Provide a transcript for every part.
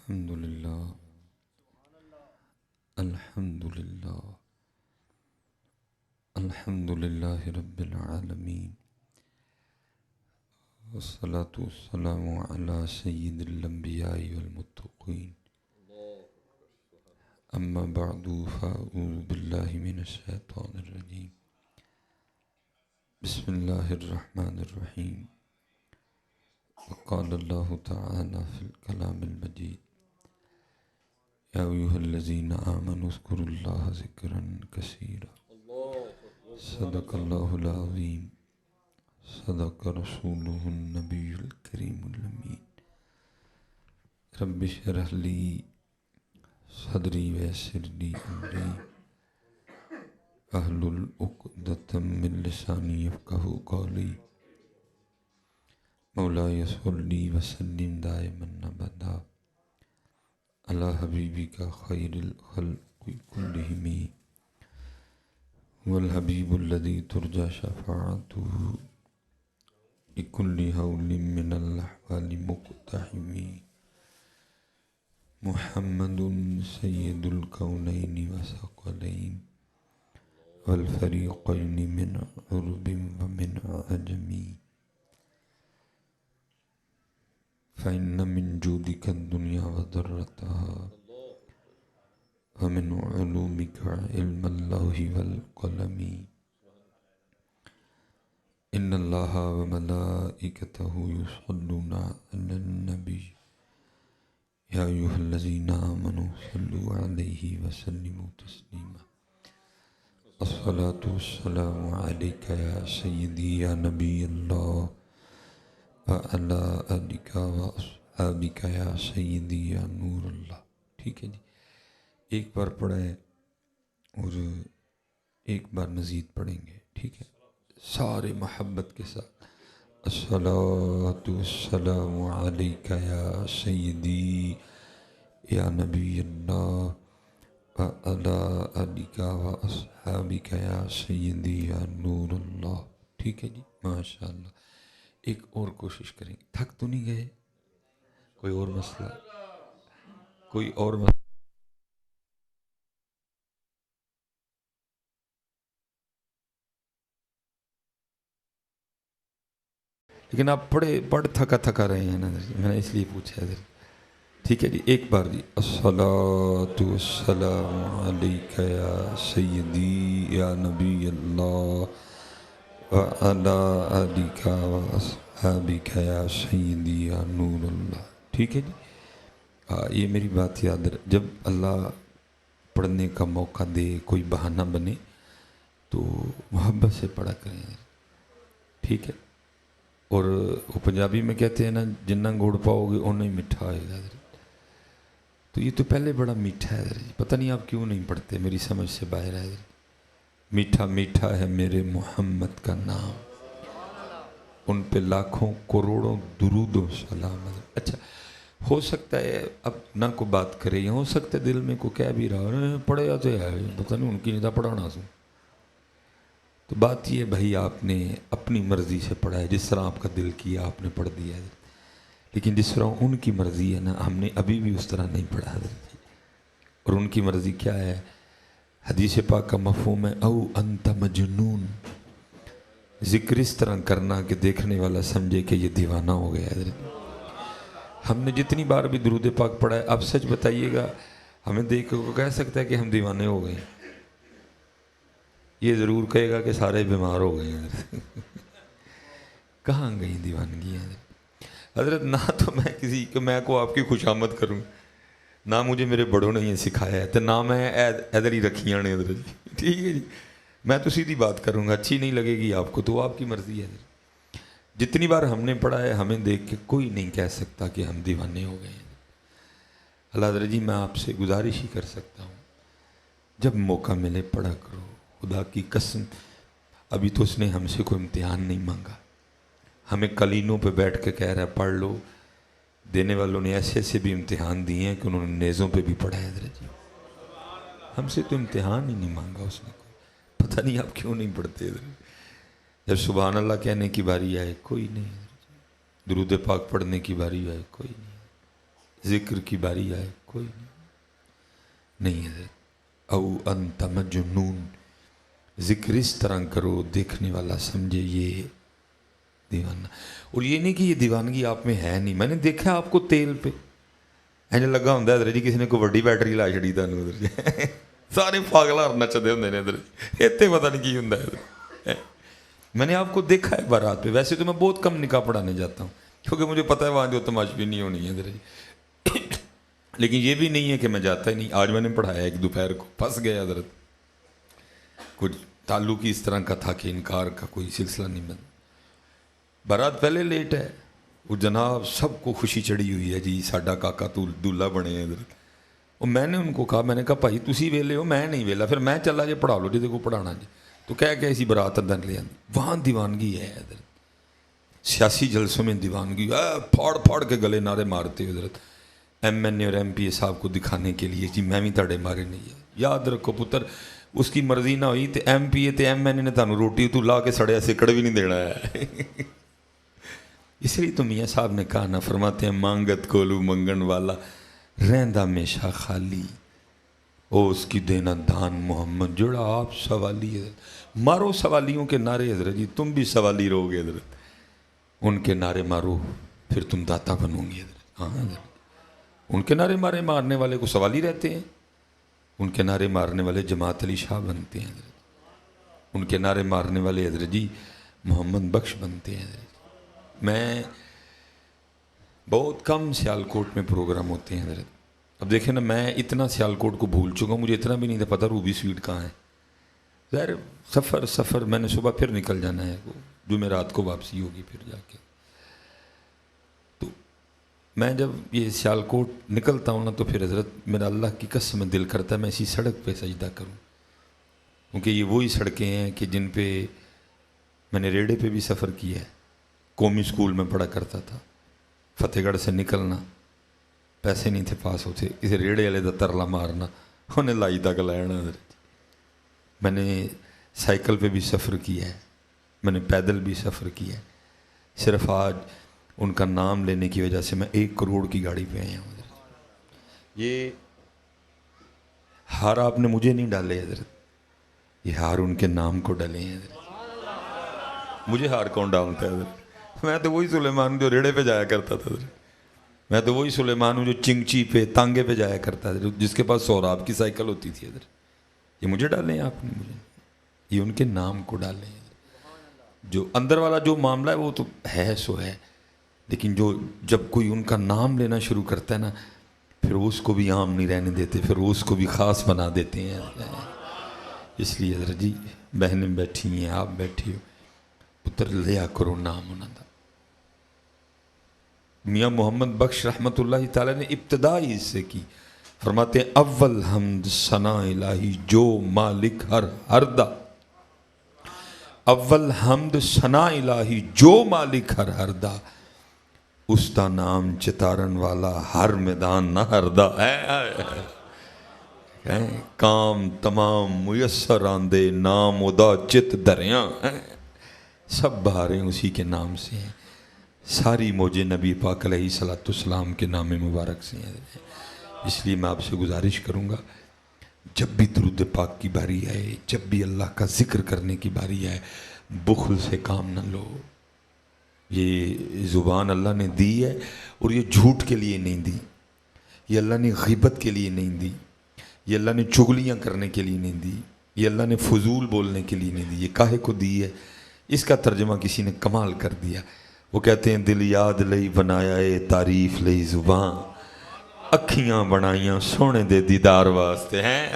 الحمد لله الحمد لله الحمد لله رب العالمين والصلاة والسلام على سيد الأنبياء والمتقين أما بعد فأعوذ بالله من الشيطان الرجيم بسم الله الرحمن الرحيم وقال الله تعالى في الكلام المجيد يا أيها الذين آمنوا اذكروا الله ذكرا كثيرا صدق الله العظيم صدق رسوله النبي الكريم الأمين رب اشرح لي صدري ويسر لي أمري واحلل عقدة من لساني يفقهوا قولي مولاي صل وسلم دائما أبدا على حبيبك خير الخلق كلهم والحبيب الذي ترجى شفاعته لكل هول من الأحوال مقتحم محمد سيد الكونين وثقلين والفريقين من عرب ومن عجم فإن من جودك الدنيا وضرتها ومن علومك علم الله والقلم إن الله وملائكته يصلون على النبي يا أيها الذين آمنوا صلوا عليه وسلموا تسليما الصلاة والسلام عليك يا سيدي يا نبي الله وعلى آلك وأصحابك يا سيدي يا نور اللہ. ٹھیک ہے جی، ایک بار پڑھیں اور ایک بار مزید پڑھیں گے، ٹھیک ہے، سارے محبت کے ساتھ. الصلاۃ والسلام علیک یا سیدی یا نبی اللہ وعلی آلک واصحابک یا سیدی یا نور اللہ. ٹھیک ہے جی، ماشاء اللہ. ایک اور کوشش کریں گے. تھک تو نہیں گئے؟ کوئی اور مسئلہ؟ کوئی اور مسئلہ؟ لیکن آپ پڑھ تھکا رہے ہیں نا، میں نے اس لیے پوچھا ہے. ٹھیک ہے جی، ایک بار جی. الصلاۃ والسلام علیک یا سیدی یا نبی اللہ وعلی آلک واصحابک یا سیدی یا نور اللہ. ٹھیک ہے جی. یہ میری بات یاد رہے، جب اللہ پڑھنے کا موقع دے، کوئی بہانہ بنے تو محبت سے پڑھا کریں. ٹھیک ہے. اور وہ پنجابی میں کہتے ہیں نا، جنہ گڑ پاؤ گے اُنہ ہی میٹھا ہوئے گا. تو یہ تو پہلے بڑا میٹھا ہے. پتہ نہیں آپ کیوں نہیں پڑھتے، میری سمجھ سے باہر ہے. میٹھا میٹھا ہے میرے محمد کا نام، ان پہ لاکھوں کروڑوں درود و سلام. اچھا، ہو سکتا ہے اب نہ کو بات کرے، یا ہو سکتا ہے دل میں کو کہہ بھی رہا پڑھے یا تو ہے، پتہ نہیں ان کی نہیں تھا پڑھانا سوں. تو بات یہ بھائی، آپ نے اپنی مرضی سے پڑھا ہے، جس طرح آپ کا دل کیا آپ نے پڑھ دیا ہے. لیکن جس طرح ان کی مرضی ہے نا، ہم نے ابھی بھی اس طرح نہیں پڑھا. اور ان کی مرضی کیا ہے؟ حدیث پاک کا مفہوم ہے او انت مجنون. ذکر اس طرح کرنا کہ دیکھنے والا سمجھے کہ یہ دیوانہ ہو گیا ہے. ہم نے جتنی بار بھی درود پاک پڑھا ہے، اب سچ بتائیے گا، ہمیں دیکھ کے کہہ سکتا ہے کہ ہم دیوانے ہو گئے؟ یہ ضرور کہے گا کہ سارے بیمار ہو گئے ہیں. کہاں گئی دیوانگی ہیں حضرت؟ نہ تو میں کو آپ کی خوشامد کروں، نہ مجھے میرے بڑوں نے یہ سکھایا ہے، تو نہ میں ادھر ہی رکھیاں نے حضرت جی. ٹھیک ہے جی، میں تو سیدھی بات کروں گا. اچھی نہیں لگے گی آپ کو تو آپ کی مرضی ہے. جتنی بار ہم نے پڑھا ہے، ہمیں دیکھ کے کوئی نہیں کہہ سکتا کہ ہم دیوانے ہو گئے ہیں. اللہ حضرت جی، میں آپ سے گزارش ہی کر سکتا ہوں، جب موقع ملے پڑھا کرو. خدا کی قسم، ابھی تو اس نے ہم سے کوئی امتحان نہیں مانگا. ہمیں قلینوں پہ بیٹھ کے کہہ رہا ہے پڑھ لو. دینے والوں نے ایسے ایسے بھی امتحان دیے ہیں کہ انہوں نے نیزوں پہ بھی پڑھا ہے حضرت جی. ہم سے تو امتحان ہی نہیں مانگا اس نے. پتہ نہیں آپ کیوں نہیں پڑھتے حضرت. جب سبحان اللہ کہنے کی باری آئے کوئی نہیں، درود پاک پڑھنے کی باری آئے کوئی نہیں، ذکر کی باری آئے کوئی نہیں ہے او انت مجنون، ذکر اس طرح کرو دیکھنے والا سمجھے یہ دیوانہ۔ اور یہ نہیں کہ یہ دیوانگی آپ میں ہے نہیں، میں نے دیکھا آپ کو تیل پہ ایسے لگا ہوں ادھر جی کسی نے کوئی وڈی بیٹری لا چڑی تمہیں ادھر جی سارے پاگل ہار نچدے ہوں نے ادھر اتنے پتہ نہیں کی ہوں ادھر۔ میں نے آپ کو دیکھا ہے بارات پہ، ویسے تو میں بہت کم نکاح پڑھانے جاتا ہوں کیونکہ مجھے پتہ ہے وہاں جو تماش بھی نہیں ہونی ہے ادھر جی، لیکن یہ بھی نہیں ہے کہ میں جاتا ہی نہیں۔ آج میں نے پڑھایا ایک دوپہر کو، پھنس گیا حضرت، کچھ تعلق ہی اس طرح کا تھا کہ انکار کا کوئی سلسلہ نہیں بن۔ بارات پہلے لیٹ ہے، وہ جناب سب کو خوشی چڑھی ہوئی ہے جی ساڈا کاکا تو دولہا بنے ہیں ادھر۔ اور میں نے ان کو کہا، میں نے کہا بھائی تسی ویلے ہو میں نہیں ویلا، پھر میں چلا جی پڑھا لو جی کو پڑھانا جی، تو کہہ کے اسی برات اندر لے آتی۔ وہاں دیوانگی ہے ادھر، سیاسی جلسوں میں دیوانگی پھاڑ پھاڑ کے گلے نعرے مارتے حضرت، ایم این اے اور ایم پی اے صاحب کو دکھانے کے لیے جی میں بھی تاڑے مارے نہیں ہے۔ یاد رکھو پتر، اس کی مرضی نہ ہوئی تو ایم پی اے تے ایم این اے نے تانوں روٹی تو لا کے سڑیا سکڑ بھی نہیں دینا ہے۔ اس لیے تو میاں صاحب نے کہا نا، فرماتے ہیں مانگت کولو منگن والا رہندا ہمیشہ خالی، او اس کی دینا دان محمد جڑا آپ سوالی ہے۔ مارو سوالیوں کے نعرے حضرت جی، تم بھی سوالی رہو گے حضرت، ان کے نعرے مارو پھر تم داتا بنو گے حضرت۔ ہاں حضرت، ان کے نعرے مارنے والے کو سوالی رہتے ہیں، ان کے نعرے مارنے والے جماعت علی شاہ بنتے ہیں حضرت، ان کے نعرے مارنے والے حضرت جی محمد بخش بنتے ہیں حضرت۔ میں بہت کم سیالکوٹ میں پروگرام ہوتے ہیں حضرت، اب دیکھیں نا میں اتنا سیالکوٹ کو بھول چکا ہوں، مجھے اتنا بھی نہیں تھا پتہ روبی سویٹ کہاں ہے۔ ظاہر سفر میں نے صبح پھر نکل جانا ہے، جو میں رات کو واپسی ہوگی پھر جا کے۔ تو میں جب یہ سیالکوٹ نکلتا ہوں نا تو پھر حضرت میرا اللہ کی قسم دل کرتا ہے میں اسی سڑک پہ سجدہ کروں، کیونکہ یہ وہی سڑکیں ہیں کہ جن پہ میں نے ریڑے پہ بھی سفر کیا ہے، قومی اسکول میں پڑھا کرتا تھا۔ فتح گڑھ سے نکلنا، پیسے نہیں تھے پاس ہوتے، کسی ریڑے والے دا ترلا مارنا، انہیں لائی تک لینا حضرت۔ میں نے سائیکل پہ بھی سفر کیا ہے، میں نے پیدل بھی سفر کیا ہے، صرف آج ان کا نام لینے کی وجہ سے میں 1 کروڑ کی گاڑی پہ آیا ہوں حضرت۔ یہ ہار آپ نے مجھے نہیں ڈالے حضرت، یہ ہار ان کے نام کو ڈالے ہیں حضرت۔ مجھے ہار کون ڈالتا ہے حضرت؟ میں تو وہی سلیمان جو ریڑے پہ جایا کرتا تھا حضرت، میں تو وہی سلیمان ہوں جو چنگچی پہ تانگے پہ جایا کرتا تھا، جس کے پاس سوراب کی سائیکل ہوتی تھی حضرت۔ یہ مجھے ڈالے ہیں آپ نے، مجھے یہ ان کے نام کو ڈالے ہیں۔ جو اندر والا جو معاملہ ہے وہ تو ہے سو ہے، لیکن جب کوئی ان کا نام لینا شروع کرتا ہے نا پھر اس کو بھی عام نہیں رہنے دیتے، پھر اس کو بھی خاص بنا دیتے ہیں۔ اس لیے حضرت جی بہنیں بیٹھی ہیں، آپ بیٹھی ہو، پتر لیا کرو نام انہوں دا۔ میاں محمد بخش رحمۃ اللہ تعالی نے ابتدائی اس سے کی، فرماتے ہیں اول حمد ثنا الہی جو مالک ہر دا، اول حمد ثنا الہی جو مالک ہر دا، اس دا نام چتارن والا ہر میدان نہ ہردا ہے، کام تمام میسر آندے نام ادا چت دریاں، سب بہاریں اسی کے نام سے ہیں، ساری موجیں نبی پاک علیہ الصلوۃ والسلام کے نام مبارک سے ہیں۔ اس لیے میں آپ سے گزارش کروں گا جب بھی درود پاک کی باری آئے، جب بھی اللہ کا ذکر کرنے کی باری آئے، بخل سے کام نہ لو۔ یہ زبان اللہ نے دی ہے اور یہ جھوٹ کے لیے نہیں دی، یہ اللہ نے غیبت کے لیے نہیں دی، یہ اللہ نے چغلیاں کرنے کے لیے نہیں دی، یہ اللہ نے فضول بولنے کے لیے نہیں دی، یہ کاہے کو دی ہے؟ اس کا ترجمہ کسی نے کمال کر دیا، وہ کہتے ہیں دل یاد لئی بنایا اے تعریف لئی زبان، اکھیاں بنائیاں سونے دے دیدار واسطے ہیں۔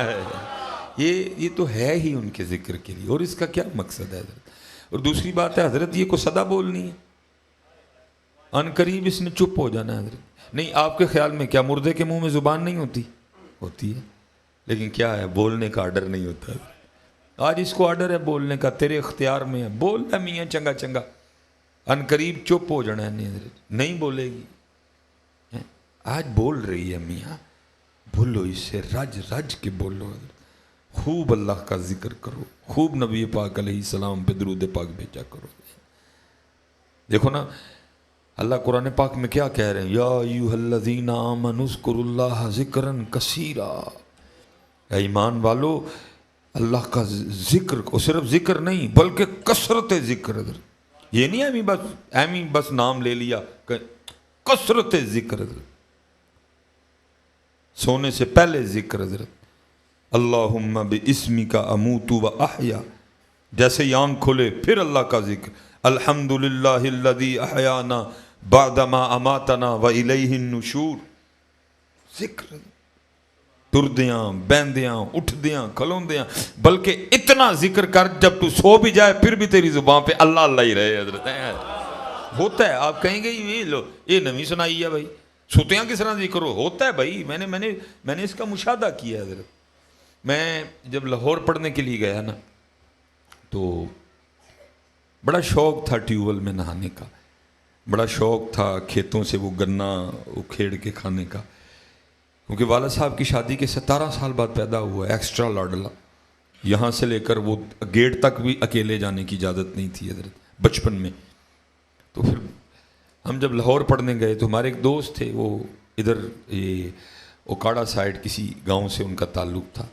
یہ تو ہے ہی ان کے ذکر کے لیے، اور اس کا کیا مقصد ہے حضرت؟ اور دوسری بات ہے حضرت یہ کو صدا بولنی ہے، ان قریب اس نے چپ ہو جانا ہے حضرت۔ نہیں، آپ کے خیال میں کیا مردے کے منہ میں زبان نہیں ہوتی؟ ہوتی ہے، لیکن کیا ہے بولنے کا آرڈر نہیں ہوتا حضرت۔ آج اس کو آرڈر ہے بولنے کا، تیرے اختیار میں ہے، بول ہے میاں چنگا چنگا، ان قریب چپ ہو جانا ہے حضرت، نہیں بولے گی۔ آج بول رہی ہے میاں، بولو اس سے رج رج کے بولو حضرت، خوب اللہ کا ذکر کرو، خوب نبی پاک علیہ السلام پہ درود پاک بھیجا کرو۔ دیکھو نا اللہ قرآن پاک میں کیا کہہ رہے ہیں؟ یا ایھا آمنوا اذکروا اللہ ذکرا کثیرا، اے ایمان والو اللہ کا ذکر کو، صرف ذکر نہیں بلکہ کثرت ذکر، یہ نہیں ایمی بس نام لے لیا، کثرت ذکر، سونے سے پہلے ذکر حضرت اللہم باسمک اموت و احیا، جیسے ہی آنکھ کھلے پھر اللہ کا ذکر، الحمدللہ الذی احیانا بعدما اماتنا و الیہ النشور، ذکر ٹردیاں بیندیاں اٹھدیاں کھلوندیاں، بلکہ اتنا ذکر کر جب تو سو بھی جائے پھر بھی تیری زبان پہ اللہ اللہ ہی رہے حضرت۔ ہوتا ہے، آپ کہیں گے یہ نویں سنائی ہے بھائی، ستیاں کس طرح ذکر ہوتا ہے بھائی، میں نے اس کا مشاہدہ کیا ہے حضرت۔ میں جب لاہور پڑھنے کے لیے گیا نا تو بڑا شوق تھا ٹیوب ویل میں نہانے کا، بڑا شوق تھا کھیتوں سے وہ گنا اکھیڑ کے کھانے کا، کیونکہ والد صاحب کی شادی کے 17 سال بعد پیدا ہوا ہے ایکسٹرا لاڈلا، یہاں سے لے کر وہ گیٹ تک بھی اکیلے جانے کی اجازت نہیں تھی حضرت بچپن میں۔ تو پھر ہم جب لاہور پڑھنے گئے تو ہمارے ایک دوست تھے، وہ ادھر یہ اوکاڑا سائڈ کسی گاؤں سے ان کا تعلق تھا،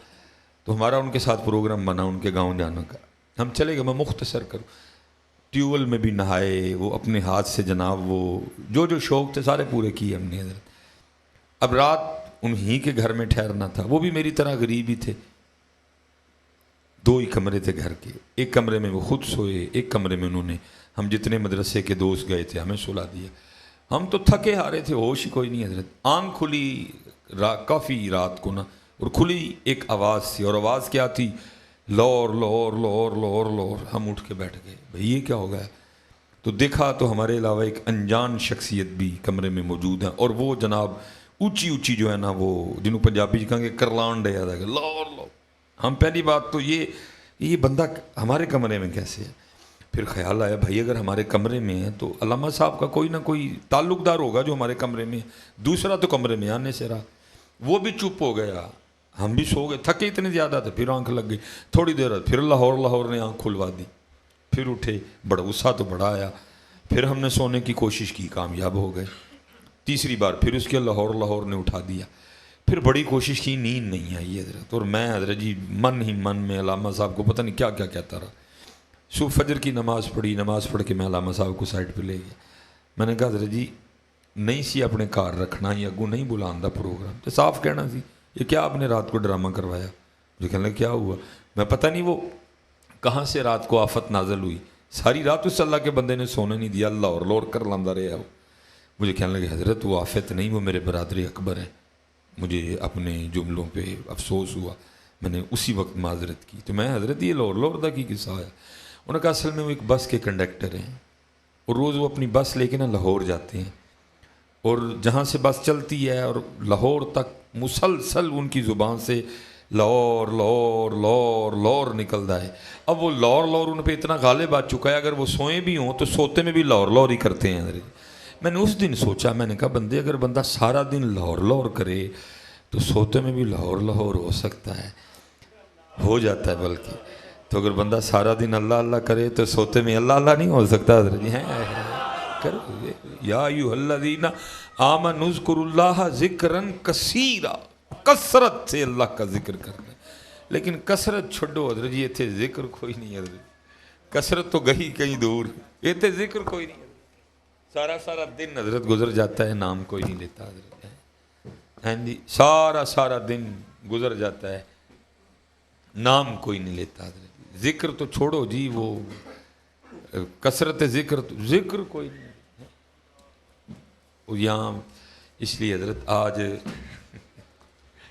تو ہمارا ان کے ساتھ پروگرام بنا ان کے گاؤں جانے کا۔ ہم چلے گئے، میں مختصر کروں، ٹیوب ویل میں بھی نہائے، وہ اپنے ہاتھ سے جناب وہ جو شوق تھے سارے پورے کیے ہم نے حضرت۔ اب رات انہی کے گھر میں ٹھہرنا تھا، وہ بھی میری طرح غریب ہی تھے، 2 ہی کمرے تھے گھر کے، ایک کمرے میں وہ خود سوئے، ایک کمرے میں انہوں نے ہم جتنے مدرسے کے دوست گئے تھے ہمیں سلا دیا۔ ہم تو تھکے ہارے تھے، ہوش ہی کوئی نہیں حضرت۔ آنکھ کھلی کافی رات کو نا، اور کھلی ایک آواز تھی، اور آواز کیا تھی؟ لور لور لور لور لور۔ ہم اٹھ کے بیٹھ گئے، بھئی یہ کیا ہو گیا؟ تو دیکھا تو ہمارے علاوہ ایک انجان شخصیت بھی کمرے میں موجود ہیں، اور وہ جناب اونچی اونچی جو ہے نا، وہ جنہوں پنجابی کہیں گے کرلان ڈے آدھا گا لور لور۔ ہم پہلی بات تو یہ بندہ ہمارے کمرے میں کیسے ہے؟ پھر خیال آیا بھائی اگر ہمارے کمرے میں ہے تو علامہ صاحب کا کوئی نہ کوئی تعلق دار ہوگا جو ہمارے کمرے میں ہے۔ دوسرا تو کمرے میں آنے سے رہا، وہ بھی چپ ہو گیا، ہم بھی سو گئے، تھکے اتنے زیادہ تھے۔ پھر آنکھ لگ گئی، تھوڑی دیر بعد پھر لاہور نے آنکھ کھلوا دی، پھر اٹھے، بڑا غصہ تو بڑا آیا، پھر ہم نے سونے کی کوشش کی، کامیاب ہو گئے۔ تیسری بار پھر اس کے لاہور نے اٹھا دیا، پھر بڑی کوشش کی، نیند نہیں آئی حضرت، اور میں حضرت جی من ہی من میں علامہ صاحب کو پتہ نہیں کیا کیا کہتا رہا۔ صبح فجر کی نماز پڑھ کے میں علامہ صاحب کو سائڈ پہ لے گیا، میں نے کہا حضرت جی نہیں سی اپنے کار رکھنا، یا اگوں نہیں بلاندا پروگرام، تو صاف کہنا سی یہ کیا آپ نے رات کو ڈرامہ کروایا؟ جو کہنے لگا کیا ہوا؟ میں پتہ نہیں وہ کہاں سے رات کو آفت نازل ہوئی، ساری رات اس اللہ کے بندے نے سونے نہیں دیا، اللہ اور لور کر لاندہ رہا ہو۔ مجھے کہنے لگے حضرت وہ آفت نہیں، وہ میرے برادری اکبر ہیں۔ مجھے اپنے جملوں پہ افسوس ہوا، میں نے اسی وقت معذرت کی۔ تو میں حضرت یہ لور دا کی قصہ ہے؟ انہوں نے کہا اصل میں وہ ایک بس کے کنڈکٹر ہیں، اور روز وہ اپنی بس لے کے نا لاہور جاتے ہیں، اور جہاں سے بس چلتی ہے اور لاہور تک مسلسل ان کی زبان سے لاہور لاہور لاہور لاہور نکلتا ہے۔ اب وہ لاہور ان پہ اتنا غالب آ چکا ہے، اگر وہ سوئیں بھی ہوں تو سوتے میں بھی لاہور ہی کرتے ہیں حضرت۔ میں نے اس دن سوچا، میں نے کہا بندے اگر بندہ سارا دن لاہور کرے تو سوتے میں بھی لاہور ہو سکتا ہے، ہو جاتا ہے بلکہ۔ تو اگر بندہ سارا دن اللہ اللہ کرے تو سوتے میں اللہ اللہ نہیں ہو سکتا حضرت جی؟ کرو یا ایھا الذین آمنوا اذکروا اللہ ذکرا کثیرا، کثرت سے اللہ کا ذکر کرنا۔ لیکن کثرت چھوڑو حضرت جی، اتنے ذکر کوئی نہیں حضرت، کثرت تو گئی کہیں دور، اتنے ذکر کوئی نہیں۔ سارا دن حضرت گزر جاتا ہے، نام کوئی نہیں لیتا حضرت، ہاں جی، سارا دن گزر جاتا ہے، نام کوئی نہیں لیتا حضرت۔ ذکر تو چھوڑو جی، وہ کثرت ذکر کوئی نہیں یہاں۔ اس لیے حضرت آج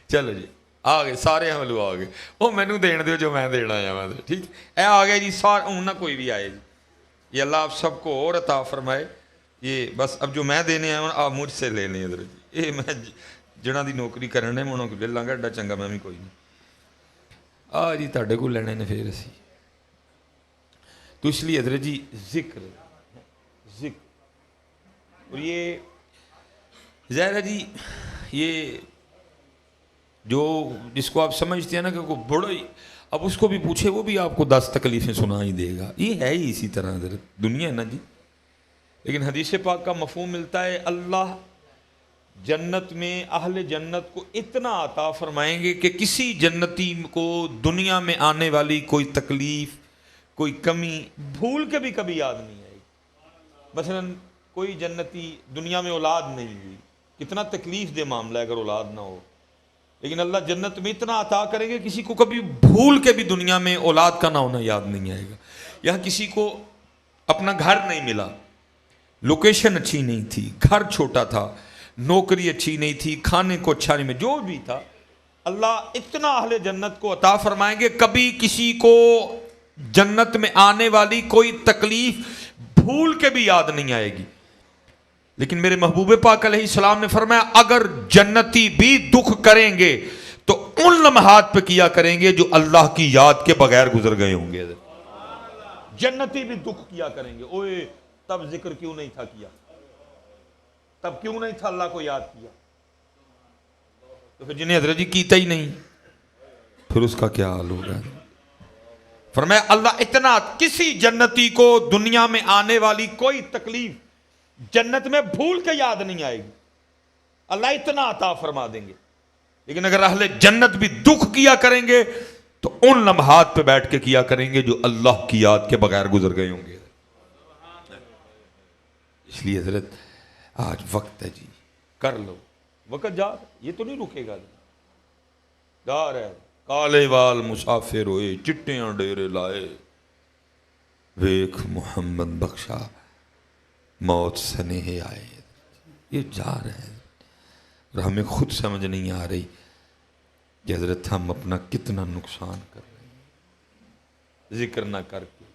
چلو جی آ گئے سارے ہم لوگ، آ گئے وہ مینو دین دیو جو میں دینا آیا حضرت، ٹھیک اے آ گیا جی سارا، ہوں نہ کوئی بھی آئے جی، یہ اللہ آپ سب کو اور عطا فرمائے۔ یہ بس اب جو میں دینے آیا ہوں آپ مجھ سے لے لیں حضرت جی، یہ میں جنہاں دی نوکری کرنے میں انہوں کو لے لاں گا، ایڈا چنگا میں بھی کوئی نہیں آ جی تہاڈے کو لینے نے پھر اسی۔ تو اس لیے حضرت جی ذکر، اور یہ ظاہر ہے جی، یہ جو جس کو آپ سمجھتے ہیں نا کہ کوئی بڑا ہی، اب اس کو بھی پوچھے وہ بھی آپ کو 10 تکلیفیں سنا ہی دے گا، یہ ہے ہی اسی طرح حضرت دنیا ہے نا جی۔ لیکن حدیث پاک کا مفہوم ملتا ہے اللہ جنت میں اہل جنت کو اتنا عطا فرمائیں گے کہ کسی جنتی کو دنیا میں آنے والی کوئی تکلیف، کوئی کمی بھول کے بھی کبھی یاد نہیں آئے گی۔ مثلا کوئی جنتی دنیا میں اولاد نہیں ہوئی، کتنا تکلیف دہ معاملہ ہے اگر اولاد نہ ہو، لیکن اللہ جنت میں اتنا عطا کریں گے کسی کو کبھی بھول کے بھی دنیا میں اولاد کا نہ ہونا یاد نہیں آئے گا۔ یہاں کسی کو اپنا گھر نہیں ملا، لوکیشن اچھی نہیں تھی، گھر چھوٹا تھا، نوکری اچھی نہیں تھی، کھانے کو اچھا نہیں ملا، جو بھی تھا، اللہ اتنا اہل جنت کو عطا فرمائیں گے کبھی کسی کو جنت میں آنے والی کوئی تکلیف بھول کے بھی یاد نہیں آئے گی۔ لیکن میرے محبوب پاک علیہ السلام نے فرمایا اگر جنتی بھی دکھ کریں گے تو ان لمحات پہ کیا کریں گے جو اللہ کی یاد کے بغیر گزر گئے ہوں گے۔ جنتی بھی دکھ کیا کریں گے، اوئے تب ذکر کیوں نہیں تھا کیا، تب کیوں نہیں تھا اللہ کو یاد کیا؟ تو پھر جنہیں حضرت جی کیتا ہی نہیں پھر اس کا کیا حال ہوگا؟ فرمایا اللہ اتنا کسی جنتی کو دنیا میں آنے والی کوئی تکلیف جنت میں بھول کے یاد نہیں آئے گی، اللہ اتنا عطا فرما دیں گے۔ لیکن اگر اہل جنت بھی دکھ کیا کریں گے تو ان لمحات پہ بیٹھ کے کیا کریں گے جو اللہ کی یاد کے بغیر گزر گئے ہوں گے۔ اس لیے حضرت آج وقت ہے جی، کر لو، وقت جا یہ تو نہیں رکے گا، جا رہا ہے۔ کالے وال مسافر ہوئے چٹیاں ڈیرے لائے، ویکھ محمد بخشا موت سنیہ آئے، یہ جا رہے ہیں اور ہمیں خود سمجھ نہیں آ رہی کہ حضرت ہم اپنا کتنا نقصان کر رہے ہیں، ذکر نہ کر کے،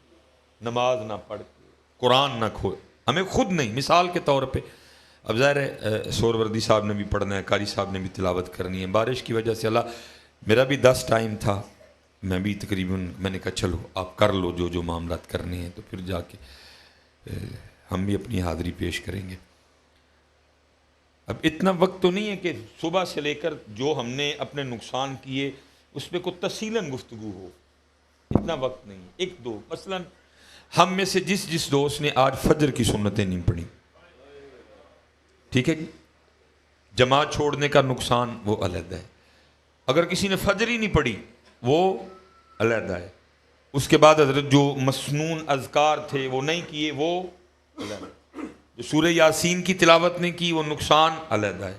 نماز نہ پڑھ کے، قرآن نہ کھول، ہمیں خود نہیں۔ مثال کے طور پہ اب ظاہر ہے سوروردی صاحب نے بھی پڑھنا ہے، قاری صاحب نے بھی تلاوت کرنی ہے، بارش کی وجہ سے اللہ میرا بھی 10 ٹائم تھا، میں بھی تقریباً میں نے کہا چلو آپ کر لو جو معاملات کرنے ہیں، تو پھر جا کے ہم بھی اپنی حاضری پیش کریں گے۔ اب اتنا وقت تو نہیں ہے کہ صبح سے لے کر جو ہم نے اپنے نقصان کیے اس پہ کوئی تفصیلاً گفتگو ہو، اتنا وقت نہیں۔ ایک دو مثلاً ہم میں سے جس دوست نے آج فجر کی سنتیں نہیں پڑھی، ٹھیک ہے جی، جماعت چھوڑنے کا نقصان وہ علیحدہ ہے، اگر کسی نے فجر ہی نہیں پڑھی وہ علیحدہ ہے، اس کے بعد حضرت جو مسنون اذکار تھے وہ نہیں کیے وہ علیحدہ ہے، جو سورہ یاسین کی تلاوت نہیں کی وہ نقصان علیحدہ ہے،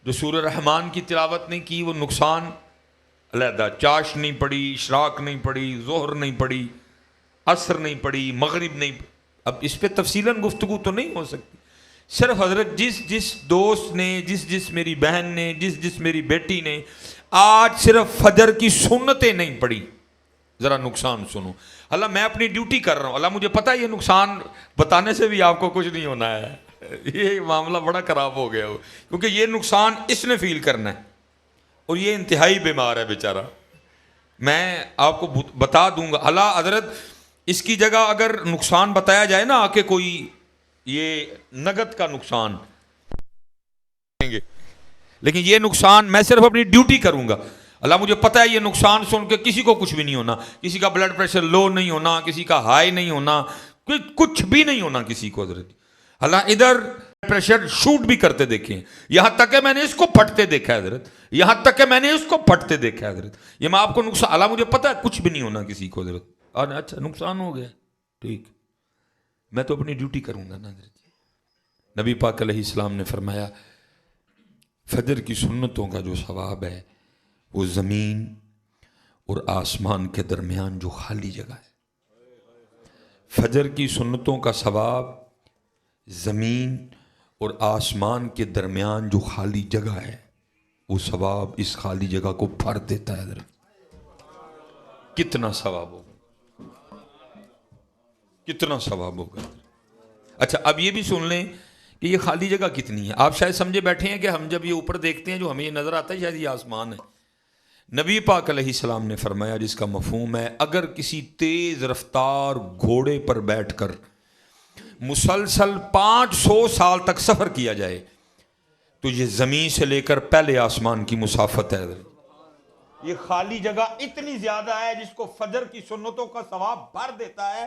جو سورہ رحمان کی تلاوت نہیں کی وہ نقصان علیحدہ، چاش نہیں پڑھی، اشراق نہیں پڑھی، ظہر نہیں پڑھی، عصر نہیں پڑھی، مغرب نہیں پڑھی۔ اب اس پہ تفصیلاً گفتگو تو نہیں ہو سکتی، صرف حضرت جس دوست نے، جس میری بہن نے، جس میری بیٹی نے آج صرف فجر کی سنتیں نہیں پڑھی، ذرا نقصان سنو۔ اللہ میں اپنی ڈیوٹی کر رہا ہوں، اللہ مجھے پتا ہے یہ نقصان بتانے سے بھی آپ کو کچھ نہیں ہونا ہے، یہ معاملہ بڑا خراب ہو گیا ہو، کیونکہ یہ نقصان اس نے فیل کرنا ہے اور یہ انتہائی بیمار ہے بیچارہ، میں آپ کو بتا دوں گا۔ اللہ حضرت اس کی جگہ اگر نقصان بتایا جائے نا آ کے کوئی یہ نگد کا نقصان، لیکن یہ نقصان میں صرف اپنی ڈیوٹی کروں گا، اللہ مجھے پتہ ہے یہ نقصان سن کے کسی کو کچھ بھی نہیں ہونا، کسی کا بلڈ پریشر لو نہیں ہونا، کسی کا ہائی نہیں ہونا، کچھ بھی نہیں ہونا کسی کو حضرت۔ اللہ ادھر پریشر شوٹ بھی کرتے دیکھیں، یہاں تک کہ میں نے اس کو پھٹتے دیکھا ہے حضرت، یہاں تک کہ میں نے اس کو پھٹتے دیکھا ہے حضرت، یہ میں آپ کو نقصان، اللہ مجھے پتہ ہے کچھ بھی نہیں ہونا کسی کو حضرت، اور اچھا نقصان ہو گیا ٹھیک، میں تو اپنی ڈیوٹی کروں گا نا حضرت۔ نبی پاک علیہ السلام نے فرمایا فجر کی سنتوں کا جو ثواب ہے وہ زمین اور آسمان کے درمیان جو خالی جگہ ہے، فجر کی سنتوں کا ثواب زمین اور آسمان کے درمیان جو خالی جگہ ہے وہ ثواب اس خالی جگہ کو بھر دیتا ہے حضرت۔ کتنا ثواب ہوگا، کتنا ثواب ہوگا۔ اچھا اب یہ بھی سن لیں کہ یہ خالی جگہ کتنی ہے، آپ شاید سمجھے بیٹھے ہیں کہ ہم جب یہ اوپر دیکھتے ہیں جو ہمیں یہ نظر آتا ہے شاید یہ آسمان ہے۔ نبی پاک علیہ السلام نے فرمایا جس کا مفہوم ہے اگر کسی تیز رفتار گھوڑے پر بیٹھ کر مسلسل 500 سال تک سفر کیا جائے تو یہ زمین سے لے کر پہلے آسمان کی مسافت ہے۔ یہ خالی جگہ اتنی زیادہ ہے جس کو فجر کی سنتوں کا ثواب بھر دیتا ہے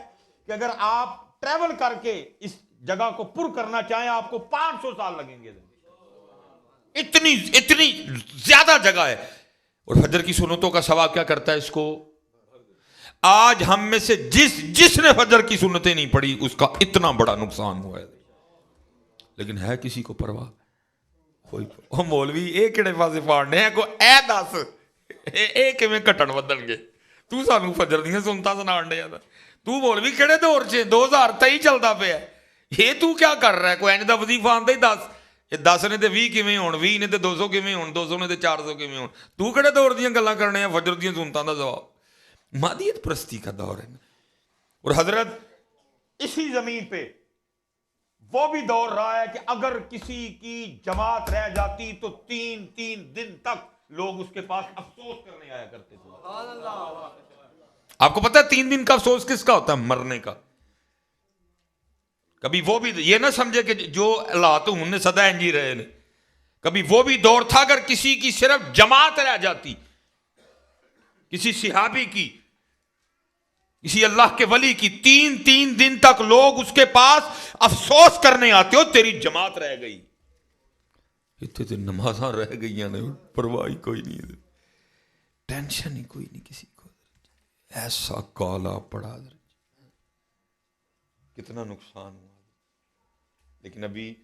کہ اگر آپ ٹریول کر کے اس جگہ کو پر کرنا چاہیں آپ کو 500 سال لگیں گے. اتنی زیادہ جگہ ہے. اور فجر کی سنتوں کا ثواب کیا کرتا ہے اس کو؟ آج ہم میں سے جس نے فجر کی سنتیں نہیں پڑھی اس کا اتنا بڑا نقصان ہوا ہے. لیکن ہے کسی کو پرواہ؟ کوئی مولوی ایک کہڑے پاسے پاڑنے ہیں کو اے دس ایک میں کٹن بدل گے تو سانو فجر دیا سنتا سنان دیا تو مولوی کہڑے دور چ 2023 چلتا پیا یہ تو کیا کر رہا ہے؟ کوئی اینج دا وظیفہ آندا ہی 10 یہ 10 نے تے 20 کیویں ہون 20 نے تے 200 کیویں ہون 200 نے تے 400 کیویں ہون تو کہڑے دور دیاں گلاں کرنے ہیں؟ فجر دیاں سنتاں دا جواب مادیت پرستی کا دور ہے. اور حضرت اسی زمین پہ وہ بھی دور رہا ہے کہ اگر کسی کی جماعت رہ جاتی تو 3 دن تک لوگ اس کے پاس افسوس کرنے آیا کرتے تھے. آپ کو پتا ہے 3 دن کا افسوس کس کا ہوتا ہے؟ مرنے کا. کبھی وہ بھی یہ نہ سمجھے کہ جو اللہ تو انہیں سدا انجی رہے نے. کبھی وہ بھی دور تھا اگر کسی کی صرف جماعت رہ جاتی، کسی صحابی کی، کسی اللہ کے ولی کی، 3 دن تک لوگ اس کے پاس افسوس کرنے آتے ہو تیری جماعت رہ گئی. اتنے تو نمازاں رہ گئی ہیں، پرواہ کوئی نہیں، ٹینشن ہی کوئی نہیں کسی کو. ایسا کالا پڑا کتنا نقصان ہوا. لیکن ابھی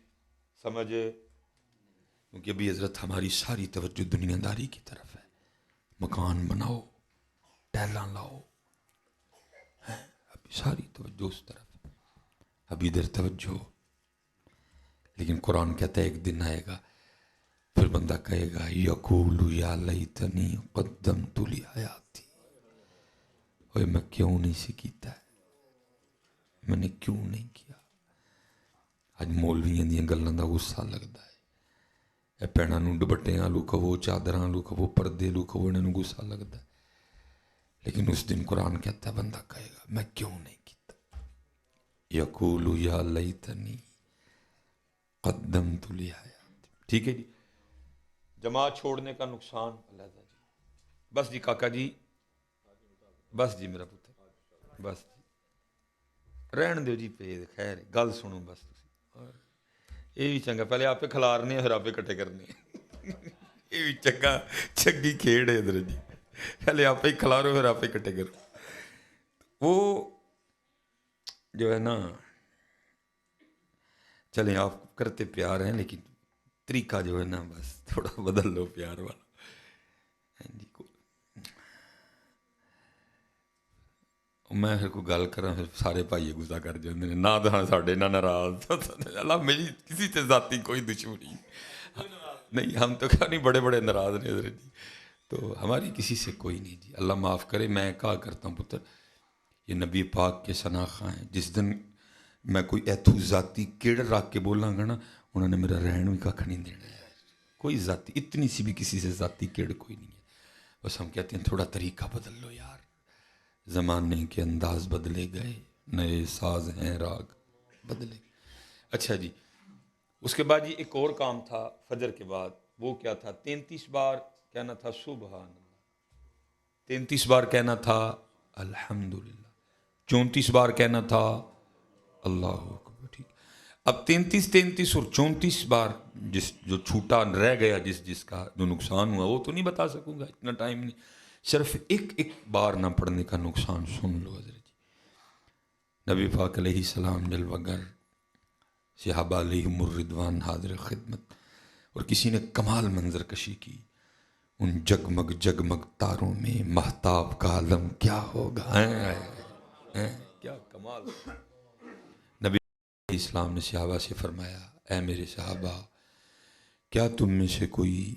سمجھ، کیونکہ ابھی حضرت ہماری ساری توجہ دنیا داری کی طرف ہے. مکان بناؤ، ٹہلاں لاؤ، ابھی ساری توجہ اس طرف، ابھی ادھر توجہ. لیکن قرآن کہتا ہے ایک دن آئے گا پھر بندہ کہے گا یقول یا لیتنی قدمت لحیاتی، اوے میں کیوں نہیں سے کیتا ہے، میں نے کیوں نہیں کیا. اج مولویاں دیاں گلاں دا غصہ لگدا ہے. اے پیڑاں نوں دوپٹیاں لو کہو، چادراں لو کہو، پردے لو کہو، انہاں نوں غصہ لگدا ہے. لیکن اس دن قرآن کہتا ہے بندہ کہے گا میں کیوں نہیں کیتا. یقول یا لیتنی قدمت لحیاتی. ٹھیک ہے جی. جماعت چھوڑنے کا نقصان علیحدہ جی. بس جی کاکا جی، بس جی میرا پتر، بس جی رہن دیو جی پہ خیر گل سنو بس. یہ بھی چنگا، پہلے آپ کھلارنے پھر آپ کٹھے کرنے. یہ بھی چنگا، چنگی کھیڑ ہے ادھر جی. پہلے آپ ہی کھلارو پھر آپ کٹھے کرو. وہ جو ہے نا، چلیں آپ کرتے پیار ہیں لیکن طریقہ جو ہے نا بس تھوڑا بدل لو پیار والا. جی میں پھر کوئی گل کراں پھر سارے بھائی گسا کر جاندے نے، نہ تو ساڈے نہ ناراض. اللہ میری کسی سے ذاتی کوئی دشمنی نہیں، ہم تو نہیں بڑے بڑے ناراض نے حضرت جی، تو ہماری کسی سے کوئی نہیں جی. اللہ معاف کرے. میں کہا کرتا ہوں پتر یہ نبی پاک کے شناخواں ہیں. جس دن میں کوئی ایتھو ذاتی کیڑ رکھ کے بولاں گا نا انہوں نے میرا رہن بھی کھ نہیں دینا ہے. کوئی ذاتی اتنی سی بھی کسی سے ذاتی کیڑ کوئی نہیں ہے. بس ہم کہتے ہیں تھوڑا طریقہ بدل لو یار، زمانے کے انداز بدلے گئے، نئے ساز ہیں راگ بدلے. اچھا جی، اس کے بعد یہ ایک اور کام تھا فجر کے بعد. وہ کیا تھا؟ 33 بار کہنا تھا سبحان اللہ، 33 بار کہنا تھا الحمدللہ، 34 بار کہنا تھا اللہ اکبر. ٹھیک. اب 33 اور 34 بار جس جو چھوٹا رہ گیا، جس کا جو نقصان ہوا وہ تو نہیں بتا سکوں گا، اتنا ٹائم نہیں. صرف ایک بار نہ پڑھنے کا نقصان سن لو حضرت جی. نبی پاک علیہ السلام جلوہ گر، صحابہ علیہم الرضوان حاضر خدمت، اور کسی نے کمال منظر کشی کی. ان جگمگ جگمگ تاروں میں مہتاب کا عالم کیا ہوگا. کیا کمال. نبی علیہ السلام نے صحابہ سے فرمایا اے میرے صحابہ، کیا تم میں سے کوئی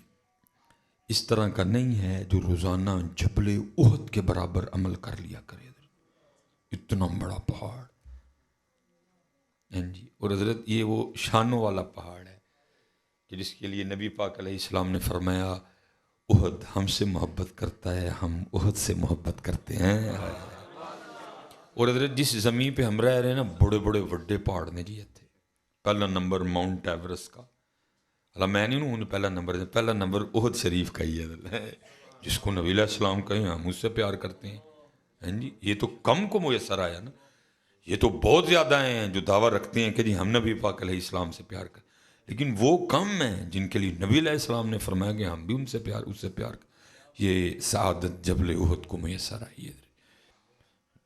اس طرح کا نہیں ہے جو روزانہ جبل احد کے برابر عمل کر لیا کرے. اتنا بڑا پہاڑ جی. اور حضرت یہ وہ شانوں والا پہاڑ ہے کہ جس کے لیے نبی پاک علیہ السلام نے فرمایا احد ہم سے محبت کرتا ہے، ہم احد سے محبت کرتے ہیں. اور حضرت جس زمین پہ ہم رہ رہے ہیں نا، بڑے بڑے وڈے پہاڑ نے جی. اتنے پہلا نمبر ماؤنٹ ایوریسٹ کا، اللہ میں نہیں ہوں پہلا نمبر، پہلا نمبر احد شریف کا ہی ہے جس کو نبی علیہ السلام کہیں ہم اس سے پیار کرتے ہیں. جی یہ تو کم کو میسر آیا نا. یہ تو بہت زیادہ ہیں جو دعویٰ رکھتے ہیں کہ جی ہم نبی پاک علیہ السلام سے پیار کریں، لیکن وہ کم ہیں جن کے لیے نبی علیہ السلام نے فرمایا کہ ہم بھی ان سے پیار کریں۔ یہ سعادت جبل احد کو میسر آئی ہے۔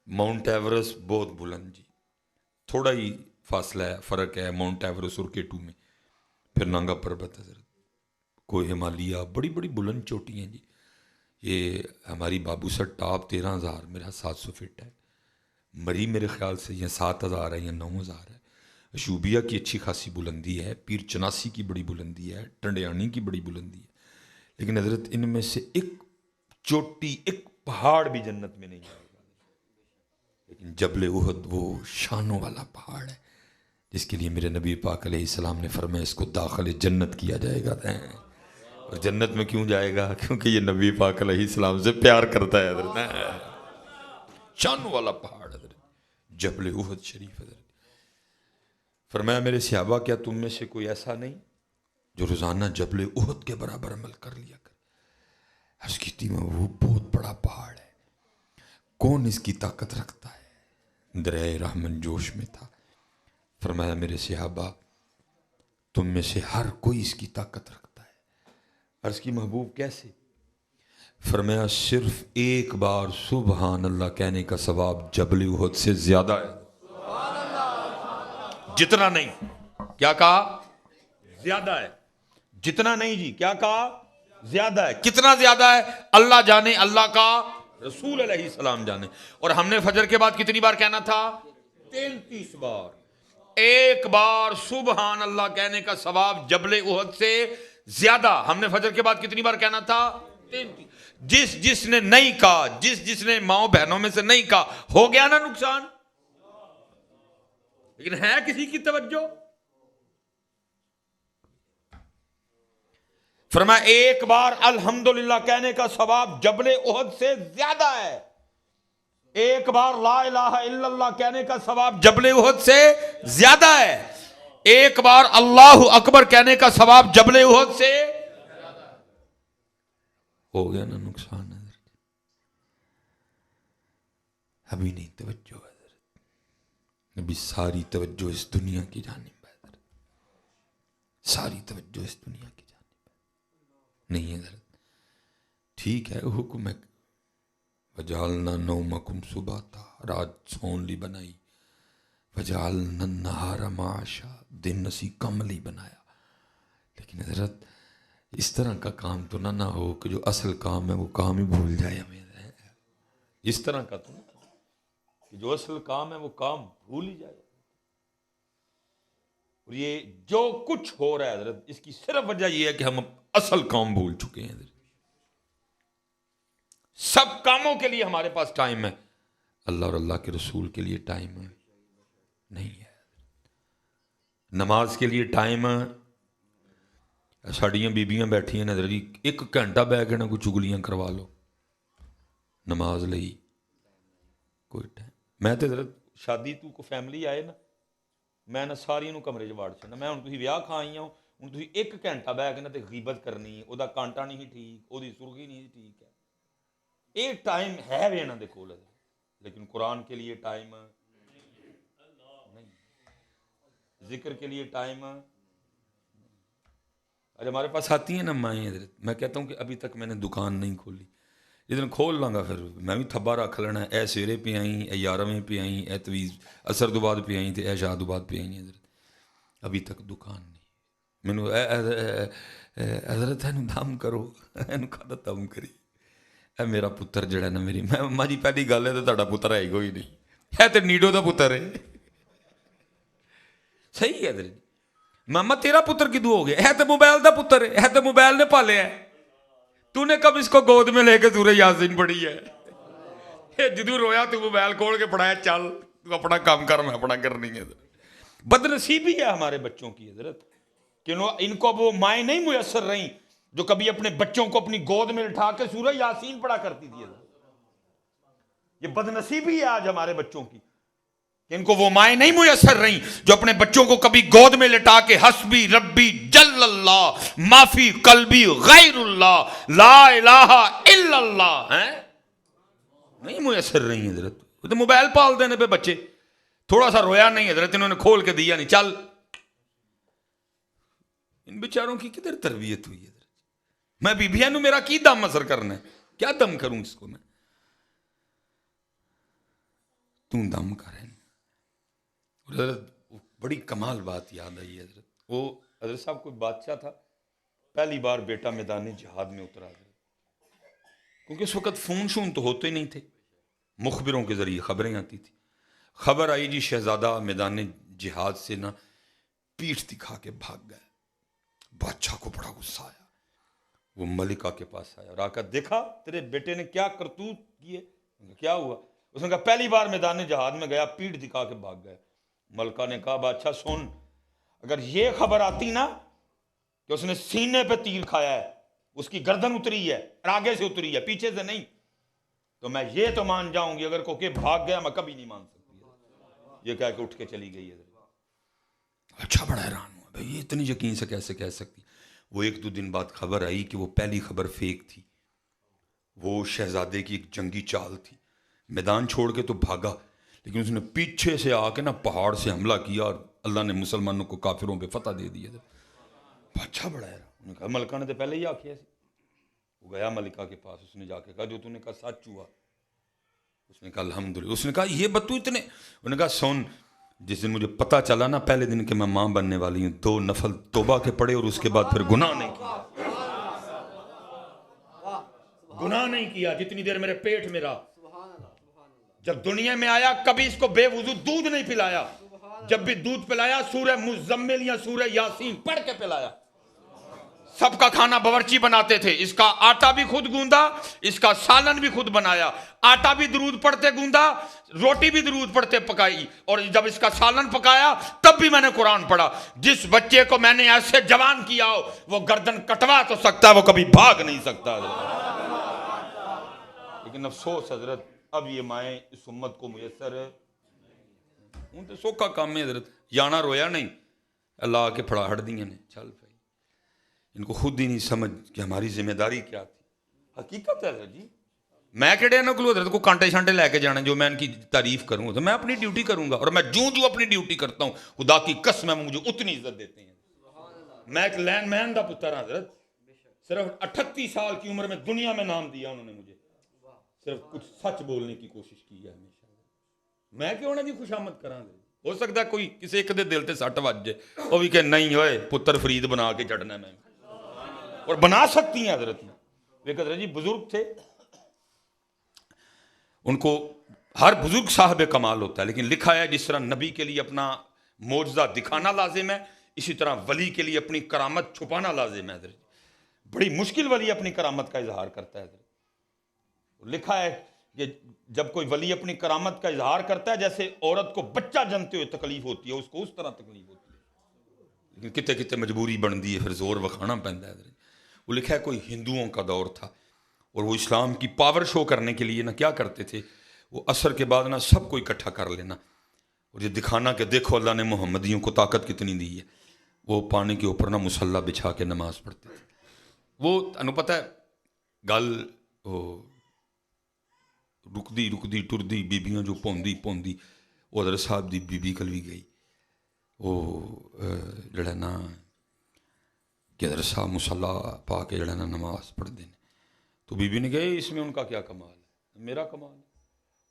ماؤنٹ ایورسٹ بہت بلند جی، تھوڑا ہی فاصلہ ہے، فرق ہے ماؤنٹ ایورسٹ اور K2 میں، پھر نانگا پربت حضرت، کوہ ہمالیہ، بڑی بڑی بلند چوٹی ہیں جی۔ یہ ہماری بابو سر ٹاپ 13,000 میرا 700 فٹ ہے، مری میرے خیال سے یا 7,000 ہے یا 9,000 ہے، اشوبیہ کی اچھی خاصی بلندی ہے، پیر چناسی کی بڑی بلندی ہے، ٹنڈیانی کی بڑی بلندی ہے، لیکن حضرت ان میں سے ایک چوٹی، ایک پہاڑ بھی جنت میں نہیں جائے گا، لیکن جبل احد وہ شانوں والا پہاڑ ہے جس کے لیے میرے نبی پاک علیہ السلام نے فرمایا اس کو داخل جنت کیا جائے گا۔ اور جنت میں کیوں جائے گا؟ کیونکہ یہ نبی پاک علیہ السلام سے پیار کرتا ہے حضرت۔ شانوں والا پہاڑ حضرت جبل احد شریف حضرت۔ فرمایا میرے صحابہ کیا تم میں سے کوئی ایسا نہیں جو روزانہ جبل احد کے برابر عمل کر لیا کر؟ عرض کی میں وہ بہت بڑا پہاڑ ہے، کون اس کی طاقت رکھتا ہے؟ دریا رحمن جوش میں تھا۔ فرمایا میرے صحابہ تم میں سے ہر کوئی اس کی طاقت رکھتا ہے۔ عرض کی محبوب کیسے؟ فرمایا صرف ایک بار سبحان اللہ کہنے کا ثواب جبل احد سے زیادہ ہے۔ جتنا نہیں، کیا کہا؟ زیادہ ہے۔ جتنا نہیں جی، کیا کہا؟ زیادہ ہے۔ کتنا زیادہ ہے؟ اللہ جانے، اللہ کا رسول علیہ السلام جانے۔ اور ہم نے فجر کے بعد کتنی بار کہنا تھا؟ 33 بار۔ ایک بار سبحان اللہ کہنے کا ثواب جبل احد سے زیادہ۔ ہم نے فجر کے بعد کتنی بار کہنا تھا؟ 33۔ جس نے نہیں کہا، جس نے ماؤں بہنوں میں سے نہیں کہا، ہو گیا نا نقصان؟ لیکن ہے کسی کی توجہ؟ فرمایا ایک بار الحمدللہ کہنے کا ثواب جبل احد سے زیادہ ہے۔ ایک بار لا الہ الا اللہ کہنے کا ثواب جبل احد سے زیادہ ہے۔ ایک بار اللہ اکبر کہنے کا ثواب جبل احد سے ہو گیا نا نقصان حضرت؟ ابھی نہیں توجہ حضرت، ابھی ساری توجہ اس دنیا کی جانب ہے حضرت، ساری توجہ اس دنیا کی جانب ہے نہیں حضرت۔ ٹھیک ہے حکم ہے وجعلنا نومکم سباتا، رات سون لی بنائی، وجعلنا النہار معاشا، دن اسی کم لی بنایا، لیکن حضرت اس طرح کا کام تو نہ ہو کہ جو اصل کام ہے وہ کام ہی بھول جائے ہمیں۔ اس طرح کا تو کہ جو اصل کام ہے وہ کام بھول ہی جائے۔ اور یہ جو کچھ ہو رہا ہے حضرت اس کی صرف وجہ یہ ہے کہ ہم اصل کام بھول چکے ہیں حضرت۔ سب کاموں کے لیے ہمارے پاس ٹائم ہے، اللہ اور اللہ کے رسول کے لیے ٹائم ہے نہیں ہے۔ نماز کے لیے ٹائم ہے، ساڑیاں بیبیاں بیٹھی ہیں نظر، ایک گھنٹہ بیٹھ کے نہ کوئی چگلیاں کروا لو، نماز لئی کوئی ٹائم۔ میں تو حضرت شادی تو کو فیملی آئے نا، میں نہ ساری نو کمرے چ واڑ چھڈنا، میں ہن تسی ویاہ کھا آئی ہوں، ہن تسی ایک گھنٹہ بیٹھ کے نہ تے غیبت کرنی، او دا کانٹا نہیں ٹھیک، او دی سرخی نہیں ٹھیک ہے۔ ایک ٹائم ہے بھی انہاں دے کول، لیکن قرآن کے لیے ٹائم نہیں، ذکر کے لیے ٹائم۔ آج ہمارے پاس آتی ہیں نا مائیں حضرت، میں کہتا ہوں کہ ابھی تک میں نے دکان نہیں کھولی، جس دن کھول لاں گا پھر میں بھی تھبا رکھ لینا، اے سویرے پہ آئیں، اے 11ویں پہ آئیں، اے تویز اثر دو بعد پہ آئیں، تے اے شاہ دو بعد پہ آئیں حضرت، ابھی تک دکان نہیں۔ مینوں حضرت اینو دم کرو، اینو کھادا دم کری، اے میرا پتر جڑا نا میری، میں ماں جی پہلی گل ہے تو تہاڈا پتر ہے کوئی نہیں، ہے تے نیڈو دا پتر ہے، صحیح ہے حضرت۔ ماما تیرا پتر کدوں ہو گیا؟ ہے تو موبائل دا پتر ہے تو موبائل نے پالیا ہے، تو نے کب اس کو گود میں لے کے سورہ یاسین پڑھی ہے؟ جدو رویا تو موبائل کھول کے پڑھایا، چل تو اپنا کام کر، میں اپنا کرنی ہے۔ بد نصیبی ہے ہمارے بچوں کی حضرت کہ ان کو وہ مائیں نہیں میسر رہیں جو کبھی اپنے بچوں کو اپنی گود میں اٹھا کے سورہ یاسین پڑھا کرتی تھی حضرت۔ یہ بد نصیبی ہے آج ہمارے بچوں کی کہ ان کو وہ مائیں نہیں میسر رہیں جو اپنے بچوں کو کبھی گود میں لٹا کے حسبی ربی جل اللہ معافی قلبی غیر اللہ لا الہ الا اللہ نہیں میسر رہی حضرت۔ تو موبائل پال دینے پہ بچے تھوڑا سا رویا نہیں حضرت، انہوں نے کھول کے دیا نہیں، چل. ان بیچاروں کی کدھر تربیت ہوئی ہے؟ میں بیبیاں نو میرا کی دم اثر کرنا ہے؟ کیا دم کروں اس کو میں؟ تم دم کریں. حضرت بڑی کمال بات یاد آئی ہے حضرت. وہ حضرت صاحب کوئی بادشاہ تھا، پہلی بار بیٹا میدان جہاد میں اترا حضرت. کیونکہ اس وقت فون شون تو ہوتے نہیں تھے، مخبروں کے ذریعے خبریں آتی تھی. خبر آئی جی شہزادہ میدان جہاد سے نا پیٹھ دکھا کے بھاگ گئے. بادشاہ کو بڑا غصہ آیا، وہ ملکہ کے پاس آیا اور آ کر دیکھا تیرے بیٹے نے کیا کرتوت کیے. کیا ہوا؟ اس نے کہا پہلی بار میدان جہاد میں گیا، پیٹھ دکھا کے بھاگ گئے. ملکہ نے کہا بادشاہ سن، اگر یہ خبر آتی نا کہ اس نے سینے پہ تیر کھایا ہے، اس کی گردن اتری ہے اور آگے سے اتری ہے پیچھے سے نہیں، تو میں یہ تو مان جاؤں گی، اگر کوئی بھاگ گیا میں کبھی نہیں مان سکتی. یہ کہہ کے اٹھ کے چلی گئی ہے. اچھا بڑا حیران ہوا بھائی یہ اتنی یقین سے کیسے کہہ سکتی. وہ ایک دو دن بعد خبر آئی کہ وہ پہلی خبر فیک تھی. وہ شہزادے کی ایک جنگی چال تھی، میدان چھوڑ کے تو بھاگا، لیکن اس نے پیچھے سے آ کے نا پہاڑ سے حملہ کیا اور اللہ نے مسلمانوں کو کافروں پہ فتح دے دیا. اچھا بڑا ہے. انہوں نے کہا ملکہ نے تو پہلے ہی آکھیا سی. وہ گیا ملکہ کے پاس، اس نے جا کے کہا جو تو نے کہا سچ ہوا. اس نے کہا الحمدللہ. اس نے کہا یہ بتو اتنے. انہوں نے کہا سن، جس دن مجھے پتہ چلا نا پہلے دن کہ میں ماں بننے والی ہوں، 2 نفل توبہ کے پڑے اور اس کے بعد پھر گناہ نہیں کیا. گناہ نہیں کیا جتنی دیر میرے پیٹ میں رہا. جب دنیا میں آیا کبھی اس کو بے وضو دودھ نہیں پلایا. جب بھی دودھ پلایا سورہ مزمل یا سورہ یاسین پڑھ کے پلایا. سب کا کھانا باورچی بناتے تھے، اس کا آٹا بھی خود گوندا، اس کا سالن بھی خود بنایا. آٹا بھی درود پڑھتے گوندا، روٹی بھی درود پڑھتے پکائی، اور جب اس کا سالن پکایا تب بھی میں نے قرآن پڑھا. جس بچے کو میں نے ایسے جوان کیا ہو وہ گردن کٹوا تو سکتا ہے، وہ کبھی بھاگ نہیں سکتا. لیکن افسوس حضرت اب یہ مائیں اس امت کو میسر ہے. ان تو سوکھا کام ہے حضرت، جانا رویا نہیں، اللہ آ کے پھڑا ہٹ دیے نے چل پھائی. ان کو خود ہی نہیں سمجھ کہ ہماری ذمہ داری کیا تھی. حقیقت ہے حضرت جی. میں کہڑے نہ کلو حضرت کو کانٹے شانٹے لے کے جانا جو میں ان کی تعریف کروں تو میں اپنی ڈیوٹی کروں گا، اور میں جو اپنی ڈیوٹی کرتا ہوں خدا کی قسم ہے مجھے اتنی عزت دیتے ہیں. میں ایک لین مین دا پتر ہوں حضرت. صرف 38 سال کی عمر میں دنیا میں نام دیا انہوں نے مجھے، صرف کچھ سچ بولنے کی کوشش کی ہے ہمیشہ. میں کیوں انہیں دی خوشامد کراں. ہو سکتا ہے کوئی کسی ایک دے دل تے سٹ وج جائے، وہ بھی کہ نہیں ہوئے پتر فرید بنا کے چڑھنا میں، اور بنا سکتی ہیں حضرت. ایک حضرت جی بزرگ تھے، ان کو ہر بزرگ صاحب کمال ہوتا ہے، لیکن لکھا ہے جس طرح نبی کے لیے اپنا معجزہ دکھانا لازم ہے، اسی طرح ولی کے لیے اپنی کرامت چھپانا لازم ہے. حضرت بڑی مشکل ولی اپنی کرامت کا اظہار کرتا ہے. حضرت لکھا ہے کہ جب کوئی ولی اپنی کرامت کا اظہار کرتا ہے جیسے عورت کو بچہ جنتے ہوئے تکلیف ہوتی ہے، اس کو اس طرح تکلیف ہوتی ہے، لیکن کتے کتے مجبوری بندی ہے، پھر زور وکھانا پہنتا ہے. وہ لکھا ہے کوئی ہندوؤں کا دور تھا اور وہ اسلام کی پاور شو کرنے کے لیے نا کیا کرتے تھے، وہ عصر کے بعد نا سب کو اکٹھا کر لینا اور یہ دکھانا کہ دیکھو اللہ نے محمدیوں کو طاقت کتنی دی ہے. وہ پانی کے اوپر نا مصلی بچھا کے نماز پڑھتے تھے. وہ انہوں پتہ ہے گل رکدی ٹردی بیبیاں جو پوندی وہ حضرت صاحب دی بیبی کل بھی گئی، وہ جڑا نا کہ حضرت صاحب مصلی پا کے جڑا نا نماز پڑھ دیں، تو بی بی نے کہا اس میں ان کا کیا کمال ہے؟ میرا کمال ہے.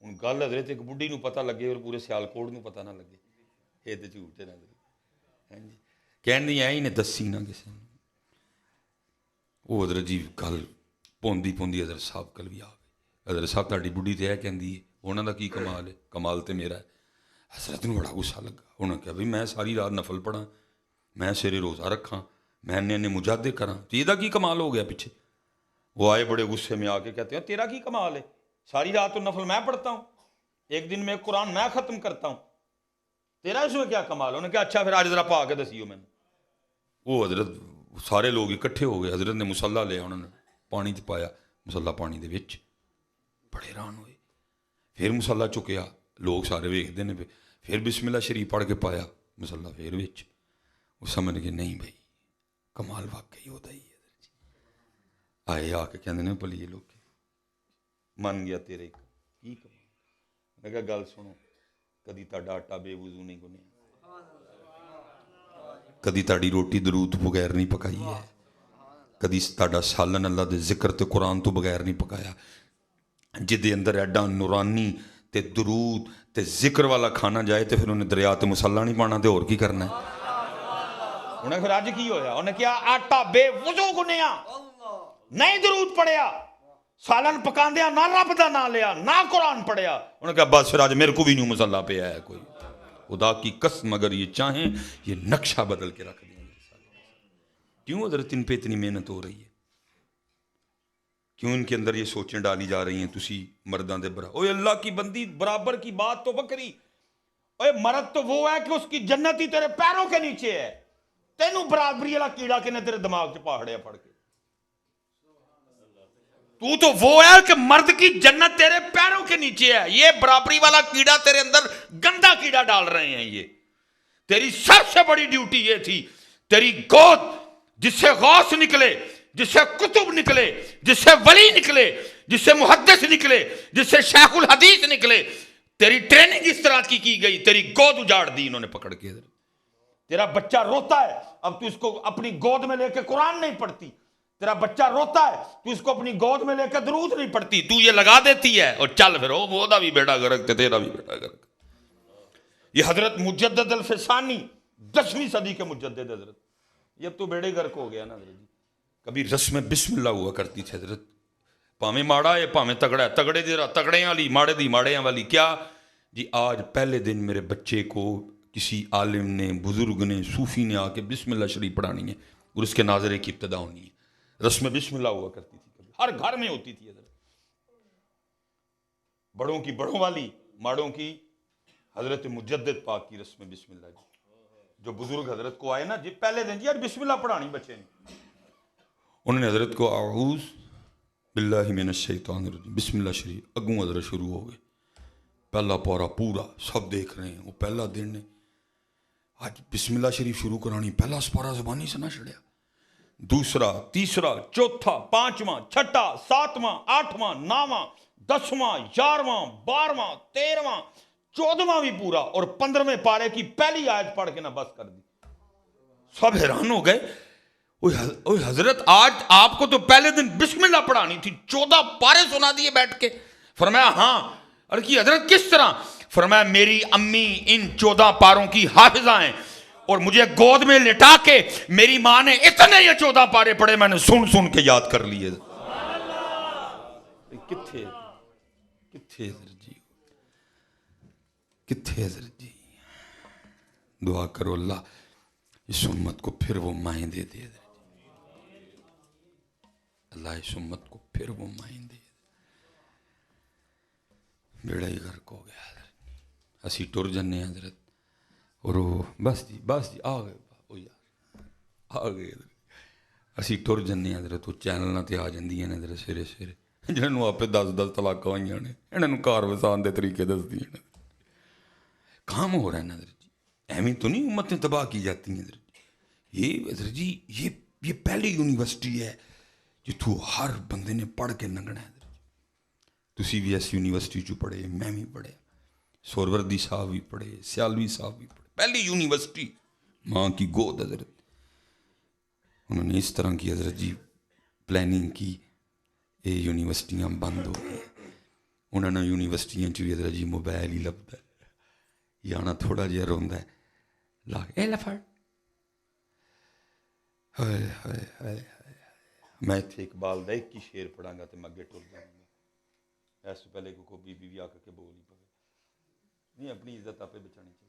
ان گل حضرت ایک بڈھی نو پتہ لگے اور پورے سیالکوٹ نو پتہ نہ لگے، یہ تو جھوٹ ہے نا حضرت. کہن نہیں آئی نے دسی نہ کسی نے. وہ حضرت جی گل پوندی حضرت صاحب کل بھی آ گئی. حضرت صاحب تاری بڈھی تو یہ کہندی ہے انہوں کا کی کمال ہے؟ کمال تو میرا ہے. حضرت نو بڑا غصہ لگا. انہوں نے کہا بھائی میں ساری رات نفل پڑھاں، میں سویرے روزہ رکھاں، میں نے مجاہدے کراں، تو یہ کی کمال ہو گیا پیچھے؟ وہ آئے بڑے غصے میں آ کے کہتے ہیں تیرا کی کمال ہے؟ ساری رات تو نفل میں پڑھتا ہوں، ایک دن میں قرآن میں ختم کرتا ہوں، تیرا اس میں کیا کمال؟ انہوں نے کہا اچھا پھر آج ذرا پا کے دسیو میں نے. وہ حضرت سارے لوگ اکٹھے ہو گئے. حضرت نے مصلی لیا، انہوں نے پانی چ پایا، مصلی پانی دے وچ. بڑے حیران ہوئے. پھر مصلی چکیا، لوگ سارے ویکھدے نے، پھر بسم اللہ شریف پڑھ کے پایا مصلی پھر وچ. وہ سمجھ گئے نہیں بھائی کمال واقعی ہوتا ہی ہے. آئے آ کے کہندے نے بھلی لوگ من گیا تیرے کی کمال. میں کہا گل سنو، کدی تہاڈا آٹا بے وضو نہیں گنیا, کدی تہاڈی روٹی درود بغیر نہیں پکائی ہے, کدی تہاڈا سالن اللہ دے ذکر تے قرآن تو بغیر نہیں پکایا. جدے اندر ایڈا نورانی تے درود تے ذکر والا کھانا جائے تے پھر انہیں دریا تے مسلح نہیں پانا تے اور کی کرنا ہے. انہیں پھر آج کی ہویا, انہیں کیا آٹا بے وضو گنیا, نہیں درود پڑھیا, سالن پکاندیا نہ رب دا نہ لیا, نہ قرآن پڑھیا. انہیں کہا بس پھر آج میرے کو بھی نہیں مسلح پہ آیا کوئی. خدا کی قسم اگر یہ چاہیں یہ نقشہ بدل کے رکھ دیں. کیوں حضرت ان پہ اتنی محنت ہو رہی ہے؟ کیوں ان کے اندر یہ سوچیں ڈالی جا رہی ہیں تسی مردان دے برابر؟ اوے اللہ کی بندی برابر کی بات تو بکری, اوے مرد تو وہ ہے کہ اس کی جنت ہی تیرے پیروں کے نیچے ہے. تینوں برابری والا کیڑا کے نے تیرے دماغ چ پاڑیا پڑ کے. تو وہ ہے کہ مرد کی جنت تیرے پیروں کے نیچے ہے. یہ برابری والا کیڑا تیرے اندر گندا کیڑا ڈال رہے ہیں. یہ تیری سب سے بڑی ڈیوٹی یہ تھی, تیری گود جس سے غوث نکلے, جس سے کتب نکلے, جس سے ولی نکلے, جس سے محدث نکلے, جس سے شیخ الحدیث نکلے, تیری ٹریننگ اس طرح کی گئی, تیری گود اجاڑ دی انہوں نے پکڑ کے. تیرا بچہ روتا ہے, اب تو اس کو اپنی گود میں لے کے قرآن نہیں پڑھتی. تیرا بچہ روتا ہے, تو اس کو اپنی گود میں لے کے درود نہیں پڑھتی, تو یہ لگا دیتی ہے اور چل پھر وہ دا بھی بیٹا گرک تے تیرا بھی بیٹا گرک. یہ حضرت مجدد الفسانی 10ویں صدی کے مجدد حضرت, یہ اب تو بیڑے گرک ہو گیا نا حضرت جی. کبھی رسم بسم اللہ ہوا کرتی تھی حضرت, پاویں ماڑا ہے پاویں تگڑا ہے, تگڑے دی تگڑے والی, ماڑے دی ماڑے والی. کیا جی آج پہلے دن میرے بچے کو کسی عالم نے, بزرگ نے, صوفی نے آ کے بسم اللہ شریف پڑھانی ہے اور اس کے ناظرے کی ابتدا ہونی ہے. رسم بسم اللہ ہوا کرتی تھی, کبھی ہر گھر میں ہوتی تھی حضرت. بڑوں کی بڑوں والی, ماڑوں کی حضرت مجدد پاک کی رسم بسم اللہ جی. جو بزرگ حضرت کو آئے نا جی پہلے دن جی یار بسم اللہ پڑھانی بچے نے, انہوں نے حضرت کو اعوذ باللہ من الشیطان الرجیم بسم اللہ شریف اگوں حضرت شروع ہو گئے. پہلا پورا پورا سب دیکھ رہے ہیں, وہ پہلا دن ہے, آج بسم اللہ شریف شروع کرانی, پہلا سپارہ زبانی سے نہ چڑھیا, دوسرا, تیسرا, چوتھا, پانچواں, چھٹا, ساتواں, آٹھواں, نواں, 10واں, 11واں, 12واں, 13واں, 14واں بھی پورا, اور 15ویں پارے کی پہلی آیت پڑھ کے نہ بس کر دی. سب حیران ہو گئے, اوہ حضرت آج آپ کو تو پہلے دن بسم اللہ پڑھانی تھی, 14 پارے سنا دیے بیٹھ کے. فرمایا ہاں. اور کی حضرت کس طرح؟ فرمایا میری امی ان 14 پاروں کی حافظہ ہیں, اور مجھے گود میں لٹا کے میری ماں نے اتنے یہ 14 پارے پڑھے, میں نے سن کے یاد کر لیے. کتھے حضرت جی, کتھے حضرت جی. دعا کرو اللہ اس امت کو پھر وہ مائیں دے دے. اللہ اس امت کو پھر وہ مائیں دے. بیڑا ہی غرق ہو گیا حضرت, اسی ٹر جنے حضرت, اور وہ بس جی آ گئے, او یار آ گئے حضرت, اسی ٹر جنے حضرت. وہ چینل تے آ جاندیاں نے حضرت سویرے سویرے, جنہوں آپ 10 طلاقاں ہوئیاں نے, انہوں کار وسان دے طریقے دس دیے نے. کام ہو رہا ہے نا حضرت جی, ایویں تو نہیں امتیں تباہ کی جاتی ہیں حضرت جی. یہ حضرت جی یہ پہلی یونیورسٹی ہے جتھوں ہر بندے نے پڑھ کے لنگنا ہے حضرت. تسی بھی ایس یونیورسٹی چو پڑھے, میں بھی پڑھے, سوروردی صاحب بھی پڑھے, سیالوی صاحب بھی پڑھے. پہلی یونیورسٹی ماں کی گود حضرت. انہوں نے اس طرح کی حضرت جی پلاننگ کی, یہ یونیورسٹیاں بند ہو گئی. انہوں نے یونیورسٹیاں چ بھی حضرت جی موبائل ہی لبدا ہے, یانا تھوڑا جہا روندا ہے, لا اے لفڑ. ہائے ہائے ہائے, میں اتنے اقبال دا ایک ہی شعر پڑھاں گا تو میں اگے ٹر جاؤں گا. ایسے پہلے کو بی آ کر کے بول ہی پڑے نہیں, اپنی عزت آپ بچانی چاہیے.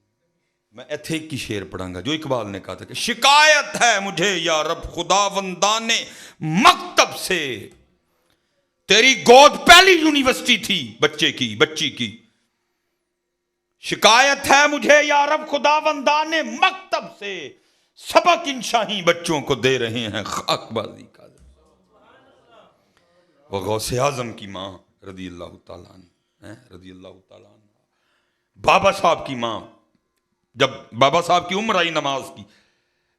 میں ایتھے کی شعر پڑھاں گا جو اقبال نے کہا تھا کہ شکایت ہے مجھے یا رب خداوندان مکتب سے, تیری گود پہلی یونیورسٹی تھی بچی کی. شکایت ہے مجھے یا رب خداوندان مکتب سے, سبق ان شاہی بچوں کو دے رہے ہیں خاک بازی کا. وہ غوث اعظم کی ماں رضی اللہ تعالیٰ عنہ, بابا صاحب کی ماں, جب بابا صاحب کی عمر آئی نماز کی,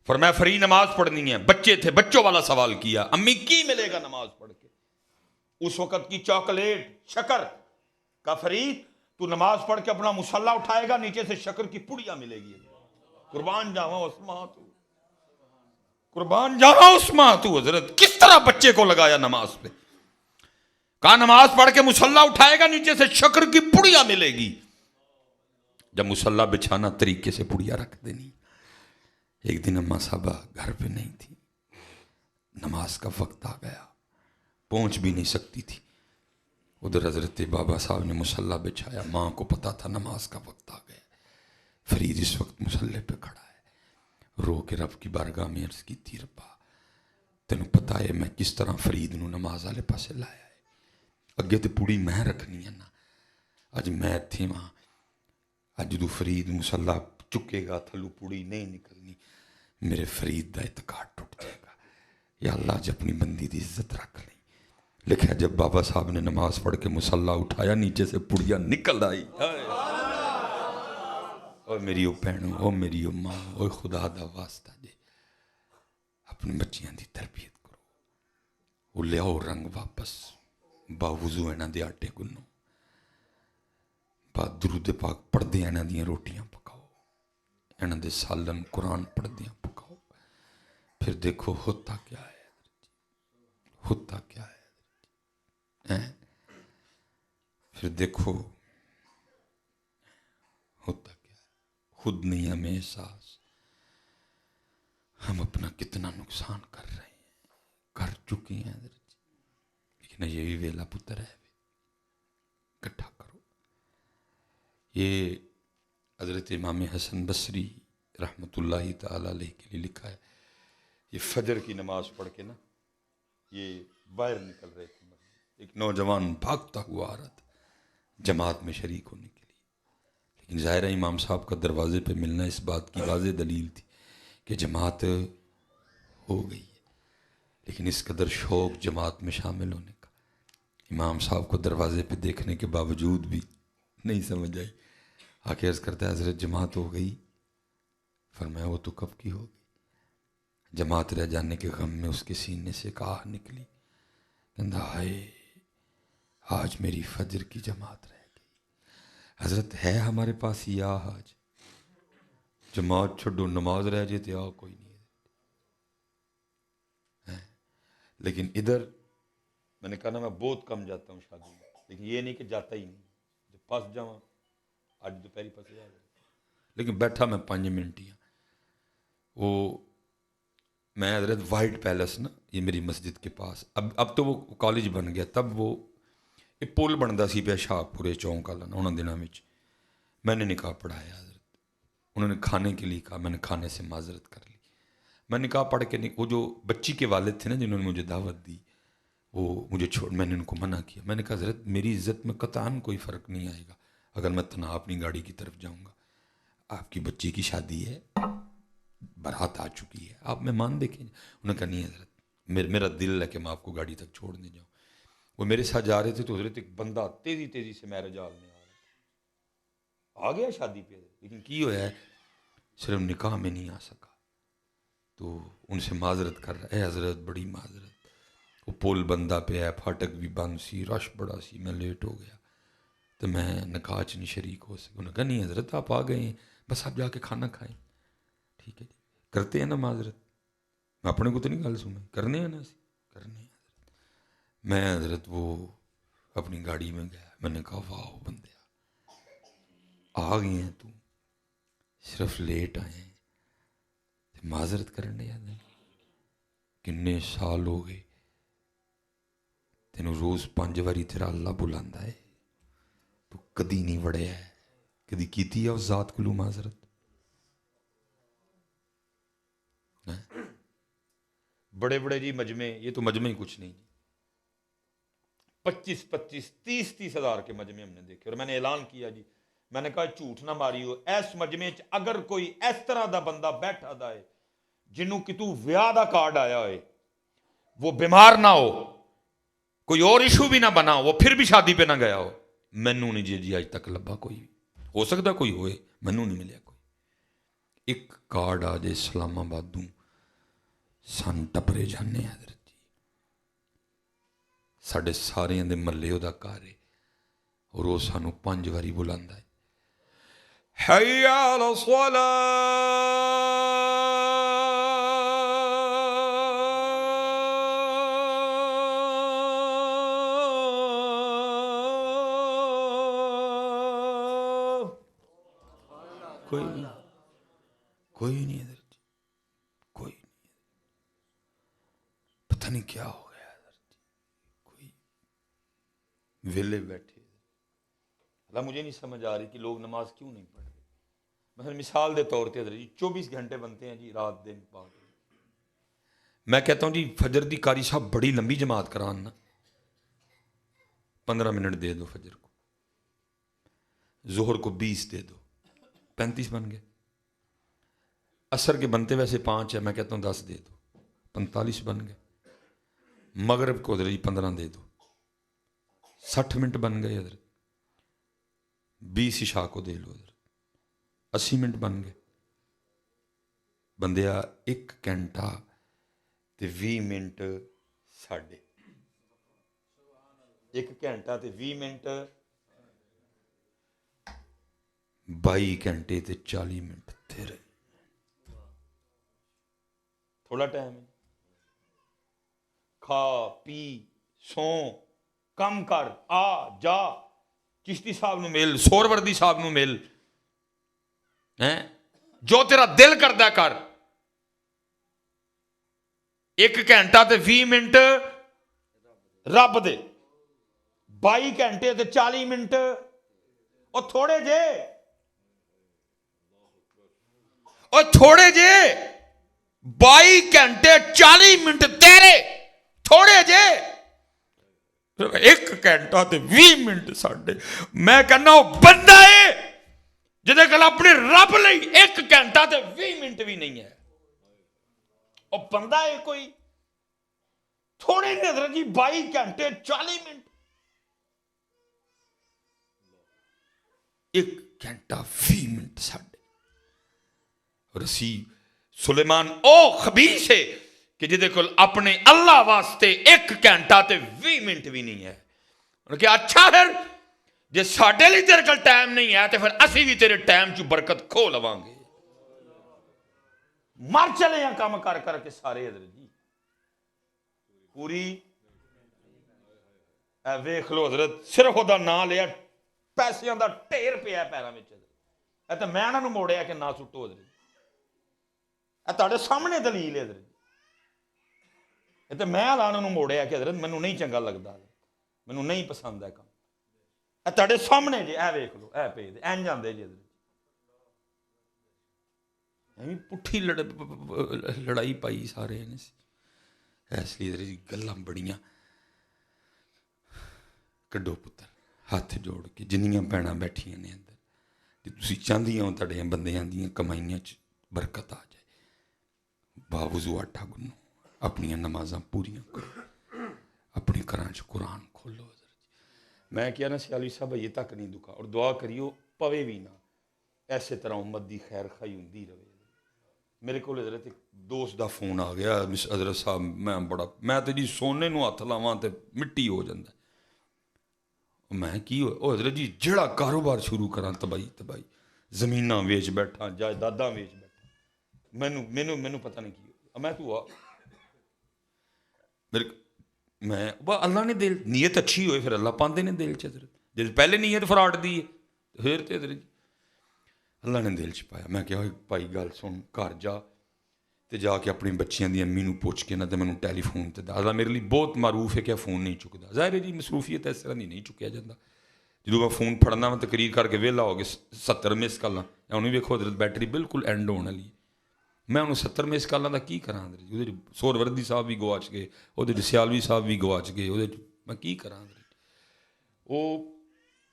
فرمایا فری نماز پڑھنی ہے. بچے تھے, بچوں والا سوال کیا, امی کی ملے گا نماز پڑھ کے؟ اس وقت کی چاکلیٹ شکر کا فرید تو نماز پڑھ کے اپنا مصلا اٹھائے گا، نیچے سے شکر کی پڑیاں ملے گی. قربان جاواں عثمان تو، قربان جاواں عثمان تو. حضرت کس طرح بچے کو لگایا نماز پہ، کہا نماز پڑھ کے مصلا اٹھائے گا، نیچے سے شکر کی پڑیاں ملے گی. جب مصلا بچھانا طریقے سے پڑیاں رکھ دینی. ایک دن اماں صاحبہ گھر پہ نہیں تھی، نماز کا وقت آ گیا، پہنچ بھی نہیں سکتی تھی. ادھر حضرت بابا صاحب نے مصلا بچھایا. ماں کو پتا تھا نماز کا وقت آ گیا. فرید اس وقت مصلے پہ کھڑا ہے، رو کے رب کی بارگاہ میں عرض کی تھی، ربا تینوں پتا ہے میں کس طرح فرید نو نماز والے پاسے لایا ہے. اگے تو پوڑی میں رکھنی ہے نا، اج میں تھی وہاں. اج جدو فرید مصلا چکے گا تھلو پوڑی نہیں نکلنی، میرے فرید دا اعتقاد ٹوٹ جائے گا. یا اللہ اج اپنی بندی دی عزت رکھ لیں. لکھا جب بابا صاحب نے نماز پڑھ کے مصلا اٹھایا، نیچے سے پڑیاں نکل آئی. اور میری او بہنوں، او میری او ماں، او خدا دا واسطہ جے اپنی بچیاں دی تربیت کرو. وہ لیاؤ رنگ واپس، باوضو انہاں دے آٹے گنو، با درود پاک پڑھ دے انہاں دیاں روٹیاں پکاؤ، انہاں دے سالن قرآن پڑھ دیاں پکاؤ. پھر دیکھو ہوتا کیا ہے، ہوتا کیا ہے. پھر دیکھو ہوتا کیا ہے. خود نہیں ہمیں احساس ہم اپنا کتنا نقصان کر رہے ہیں، کر چکے ہیں. لیکن یہ بھی ویلا پتر ہے، اکٹھا کرو. یہ حضرت امام حسن بصری رحمۃ اللہ تعالی علیہ کے لیے لکھا ہے. یہ فجر کی نماز پڑھ کے نا یہ باہر نکل رہے تھے. ایک نوجوان بھاگتا ہوا آ رہا تھا جماعت میں شریک ہونے کے لیے. لیکن ظاہرہ امام صاحب کا دروازے پہ ملنا اس بات کی واضح دلیل تھی کہ جماعت ہو گئی ہے. لیکن اس قدر شوق جماعت میں شامل ہونے کا امام صاحب کو دروازے پہ دیکھنے کے باوجود بھی نہیں سمجھ آئی. آ کے عرض کرتا ہے حضرت جماعت ہو گئی. فرمایا وہ تو کب کی ہو گئی. جماعت رہ جانے کے غم میں اس کے سینے سے ایک آہ نکلی. کہندا ہائے آج میری فجر کی جماعت رہ گئی. حضرت ہے ہمارے پاس یہ آہ آج، جماعت چھڈو نماز رہ جاتے آہ کوئی نہیں ہے. لیکن ادھر میں نے کہا نا میں بہت کم جاتا ہوں شادی میں، لیکن یہ نہیں کہ جاتا ہی نہیں. جب پس جاؤں آج دوپہری پسے آ جائے، لیکن بیٹھا میں 5 منٹ ہی. وہ میں حضرت وائٹ پیلس نا یہ میری مسجد کے پاس، اب تو وہ کالج بن گیا، تب وہ ایک پل بنتا سی پہ شاہ پورے چونک والا نا. انہوں دنوں میں نے نکاح پڑھایا حضرت. انہوں نے کھانے کے لیے کہا، میں نے کھانے سے معذرت کر لی. میں نکاح پڑھ کے وہ جو بچی کے والد تھے نا جنہوں نے مجھے دعوت دی، وہ مجھے چھوڑ، میں نے ان کو منع کیا. میں نے کہا حضرت میری عزت میں قطعاً کوئی فرق نہیں آئے گا اگر میں تنہا اپنی گاڑی کی طرف جاؤں گا. آپ کی بچی کی شادی ہے، بارات آ چکی ہے، آپ مہمان دیکھیں. انہوں نے کہا نہیں حضرت میرا دل ہے کہ میں آپ کو گاڑی تک چھوڑنے جاؤں. وہ میرے ساتھ جا رہے تھے تو حضرت ایک بندہ تیزی سے میرے جال میں آ گیا شادی پہ. لیکن کی ہوا ہے صرف نکاح میں نہیں آ سکا. تو ان سے معذرت کر رہا ہے، اے حضرت بڑی معذرت، وہ پول بندہ پہ ہے، پھاٹک بھی بند سی، رش بڑا سی، میں لیٹ ہو گیا تو میں نکاح چ نہیں شریک ہو سکا. انہوں نے کہا نہیں حضرت آپ آ گئے ہیں، بس آپ جا کے کھانا کھائیں. ٹھیک ہے جی، کرتے ہیں نا معذرت. میں اپنے کو تو نہیں گل سنیں، کرنے ہیں نا اسی کرنے ہیں. میں حضرت وہ اپنی گاڑی میں گیا. میں نے کہا واہ بندے آ گئے ہیں، تو صرف لیٹ آئے ہیں معذرت کرنے آدھے. کنے سال ہو گئے تینوں روز 5 واری تیرا اللہ بلاندا ہے، تو کدی نہیں وڑیا ہے، کدی کیتی ہے اس ذات کو معذرت. بڑے بڑے جی مجمع، یہ تو مجمع ہی کچھ نہیں. 25 30 ہزار کے مجمع ہم نے دیکھے. اور میں نے اعلان کیا جی، میں نے کہا جھوٹ نہ ماری ہو، اس مجمع اگر کوئی اس طرح دا بندہ بیٹھا دا ہے جنوں کتوں ویاہ دا کارڈ آیا ہوئے، وہ بیمار نہ ہو، کوئی اور ایشو بھی نہ بنا، وہ پھر بھی شادی پہ نہ گیا ہو، مینوں نہیں جی آج تک لبا کوئی. ہو سکتا کوئی ہوئے، مینوں نہیں ملیا کوئی. ایک کارڈ آ جائے اسلام آبادوں سن ٹپرے جانے حضرت جی. ساڑھے سارے دے ملے دا گھر ہے، اور وہ سانو 5 واری بلاندہ ہے حی علی الصلاۃ. کوئی نہیں ادھر جی، کوئی نہیں. پتہ نہیں کیا ہو گیا ادھر جی، کوئی ویلے بیٹھے. اللہ مجھے نہیں سمجھ آ رہی کہ لوگ نماز کیوں نہیں پڑھ رہے. مثلا مثال دے طور پہ ادھر جی 24 گھنٹے بنتے ہیں جی رات دن پاک. میں کہتا ہوں جی فجر دی قاری صاحب بڑی لمبی جماعت کران نا، 15 منٹ دے دو فجر کو، ظہر کو 20 دے دو، 35 بن گئے. عصر کے بنتے ویسے 5 ہے، میں کہتا ہوں 10 دے دو، 45 بن گئے. مغرب کو ادھر جی 15 دے دو، 60 منٹ بن گئے. ادھر 20 عشاء کو دے لو، ادھر 80 منٹ بن گئے. بندیا 1 گھنٹہ تے 20 منٹ ساڈے، 1 گھنٹہ تے 20 منٹ 22 گھنٹے تے 40 منٹ تیرے. تھوڑا ٹائم ہے. کھا پی سو کم کر آ جا، چشتی صاحب نو مل، سور وردی صاحب نو مل، جو تیرا دل کردہ کر. 1 گھنٹہ تے 20 منٹ رب دے، 22 گھنٹے تے 40 منٹ او تھوڑے جے، او تھوڑے جے. 22 گھنٹے 40 منٹ تیرے تھوڑے جے، 1 گھنٹہ تے 20 منٹ ساڈے. میں کہنا وہ بندہ ہے جدے کل اپنے رب لئی 1 گھنٹہ تے 20 منٹ بھی نہیں ہے. وہ بندہ ہے کوئی تھوڑے نہیں حضرت جی. 22 گھنٹے 40 منٹ، 1 گھنٹہ 20 منٹ ساڈے. اور اسی سلیمان او خبیث ہے کہ جدے کل اپنے اللہ واسطے 1 گھنٹہ تے 20 منٹ بھی نہیں ہے. انہوں نے کہا اچھا پھر جے ساڈے لیے تیرے کل ٹائم نہیں ہے تو پھر اسی بھی تیرے ٹائم چو برکت کھو لواں گے. مر چلے ہیں کام کر کر کے سارے حضرت جی. پوری ویکھ لو حضرت، صرف وہ نام لیا پیسیاں دا ٹھیر پیا پیراں وچ. اے تے میں انہاں نوں موڑیا کہ نہ سٹو حضرت. اے تہاڈے سامنے دلیل ہے حضرت. اے تے میں انہاں نوں موڑیا کہ حضرت مینوں نہیں چنگا لگدا، مینوں نہیں پسند ہے کام. اے تہاڈے سامنے جی، اے ویکھ لو، اے پے دے این جاندے جی حضرت. پٹھی لڑائی پائی سارے نے. اس لیے گلاں بڑیاں کڈو پتر ہاتھ جوڑ کے جنیاں بھیناں بیٹھیاں نے اندر، جی تسی چاہندیاں ہو تہاڈے بندیاں دیاں کمائیاں چ برکت آ جائے. باوضو آٹا گنو، اپنی نمازاں پوریاں کرو، اپنے گھراں چ قرآن کھولو. میں کیا نا سیالی صاحب یہ تک نہیں دکھا، اور دعا کریو پوے بھی نہ، ایسے طرح امت دی خیر خائی ہوندی رہے. میرے کو حضرت ایک دوست دا فون آ گیا، حضرت صاحب میں تے جی سونے نو ہاتھ لاواں تے مٹی ہو جاندا. میں کی او حضرت جی جڑا کاروبار شروع کراں تباہی، زمیناں ویچ بیٹھا، جائیداداں ویچ بیٹھا. مینوں پتہ نہیں کی ہو. میں تو میں اللہ نے دل نیت اچھی ہوئے پھر اللہ پاندے نے دل چ حضرت. جب پہلے نیت فراڈ دی ہے پھر تے حضرت جی اللہ نے دل چ پایا. میں کہا بھائی گل سن، گھر جا تے جا کے اپنی بچیاں دی امی نو پوچھ کے نہ تے مینوں ٹیلی فون تے دا. اللہ میرے لیے بہت معروف ہے کہ فون نہیں چکدا. ظاہر ہے جی مصروفیت اس طرح نہیں چکیا جاتا. جدوں میں فون پھڑنا میں تقریر کر کے ویلا ہو گیا 70 مس کالاں، انہوں ویکھو حضرت بیٹری بالکل اینڈ ہونے والی. میں انہوں 70 مس کالاں دا کی کراں حضرت جی. سور وردی صاحب بھی گواچ گئے، وہ سیالوی صاحب بھی گواچ گئے، میں کی کراں حضرت. وہ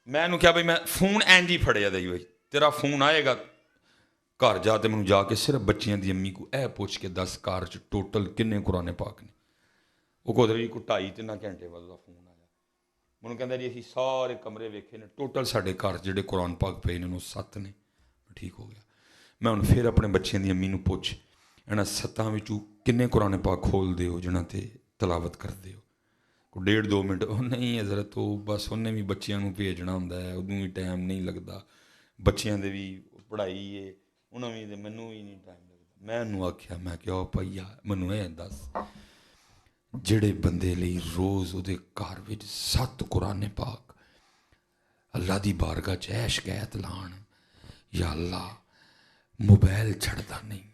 میں انہوں کیا بھائی میں فون اینج ہی پھڑیا دئی بھائی تیرا فون آئے گا گھر جا تے مینوں جا کے صرف بچیاں دی امی کو اے پوچھ کے 10 کار چ ٹوٹل کنے قرآن پاک نے. وہ کو حضرت کو 2.5-3 گھنٹے بعد فون آیا. مینوں کہندا جی اسی سارے کمرے ویکھے نے، ٹوٹل ساڈے گھر جڑے قرآن پاک پے نے 7 نے. ٹھیک ہو گیا. میں ہوں پھر اپنے بچیاں دی امی نو پوچھ انہاں 7 وچوں کنے قرآن پاک کھول دے ہو جنہاں تے تلاوت کر دے ہو. کو 1.5-2 منٹ وہ نہیں حضرت وہ بس انہیں بھی بچیاں نوں بھیجنا ہوندا ہے ادوں بھی ٹائم نہیں لگتا بچیاں دے بھی پڑھائی ہے انہوں بھی مینوں بھی نہیں ٹائم لگتا میں انہوں آکھیا میں کہ او پیا مینوں اے دس جڑے بندے لئی روز وہ گھر وچ 7 قرآن پاک اللہ دی بارگاہ چ عیش قیت لان یا اللہ موبائل چھڑدا نہیں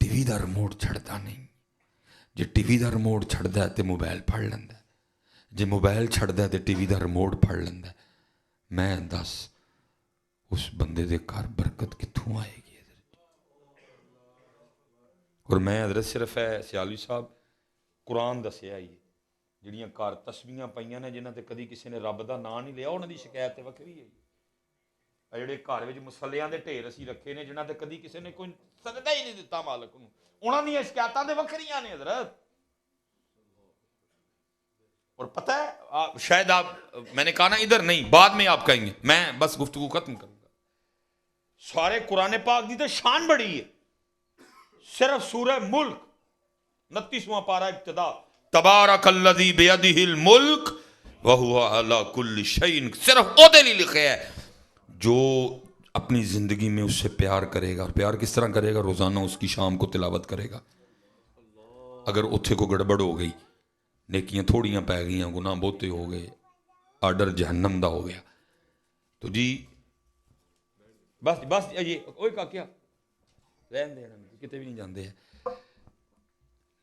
ٹی وی دا ریموٹ چھڑدا نہیں J T V the remote چھڑدا ہے تے موبائل پھڑ لیندا ہے جے موبائل چھڑدا ہے تے ٹی وی دا ریموٹ پھڑ لیندا ہے میں دس اس بندے دے گھر برکت کتھوں آئے گی اور میں حضرت صرف ہے سیالوی صاحب قرآن دسیا ہی جڑیاں گھر تسبیحاں پئیاں نے جنہاں تے کدی کسی نے رب دا نام نہیں لیا انہاں دی شکایت تے وکھری ہے جڑے گھر وچ مصلیاں دے ڈھیر اسی رکھے نے جنہاں تے کدی کسی نے کوئی سجدہ ہی نہیں دتا مالک نوں انہاں دی شکایتاں تے وکھریاں نے حضرت اور پتہ ہے شاید آپ میں نے کہا نا ادھر نہیں بعد میں آپ کہیں گے میں بس گفتگو ختم کروں گا سارے قرآن پاک دی تے شان بڑی ہے صرف سورہ ملک 29واں پارہ ابتدا تبارک الذی بیدہ الملک وہو علی کل شیء صرف او دے لیے لکھے ہے جو اپنی زندگی میں اس سے پیار کرے گا اور پیار کس طرح کرے گا روزانہ اس کی شام کو تلاوت کرے گا اگر اتھے کو گڑبڑ ہو گئی نیکیاں تھوڑیاں پہ گئیاں گناہ بہتے ہو گئے آرڈر جہنم دا ہو گیا تو جی بس یہ اوئے کا کیا رہن دینا کتے بھی نہیں جاندے ہیں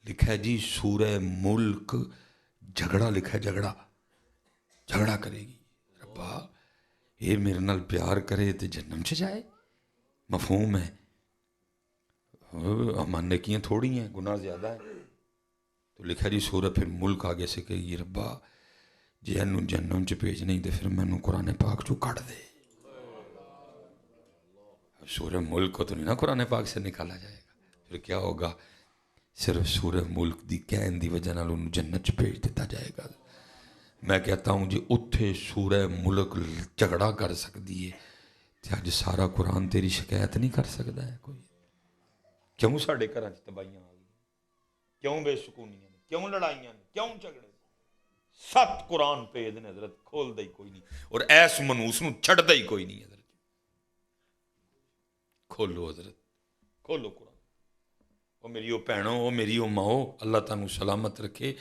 لکھا ہے جی سورہ ملک جھگڑا لکھا ہے جھگڑا کرے گی ربا یہ میرے نال پیار کرے تو جنم سے جائے مفہوم ہے ہمان نیکیاں تھوڑی ہیں گناہ زیادہ ہے تو لکھا جی سورہ پھر ملک آگے سے کہ یہ ربا جی انہوں جنم چ بھیج نہیں دے پھر میں انہوں قرآن پاک چو کٹ دے سورہ ملک کو تو نہیں نا قرآن پاک سے نکالا جائے گا پھر کیا ہوگا صرف سورہ ملک دی کہن دی وجہ نال انہوں جنت چ بھیج دیتا جائے گا میں کہتا ہوں جی اتھے سورہ ملک جھگڑا کر سکتی ہے تو آج سارا قرآن تیری شکایت نہیں کر سکتا ہے کوئی کیوں ساڑے گھراں وچ تباہیاں آ گئی کیوں بے سکونیاں نے کیوں لڑائیاں نے کیوں جھگڑے 7 قرآن پہ دن حضرت کھول دئی کوئی نہیں اور ایس منوس نو چھڑ دئی کوئی نہیں حضرت کھولو حضرت کھولو قرآن او میری او بہنوں او میری او ماؤ اللہ تعالیٰ سلامت رکھے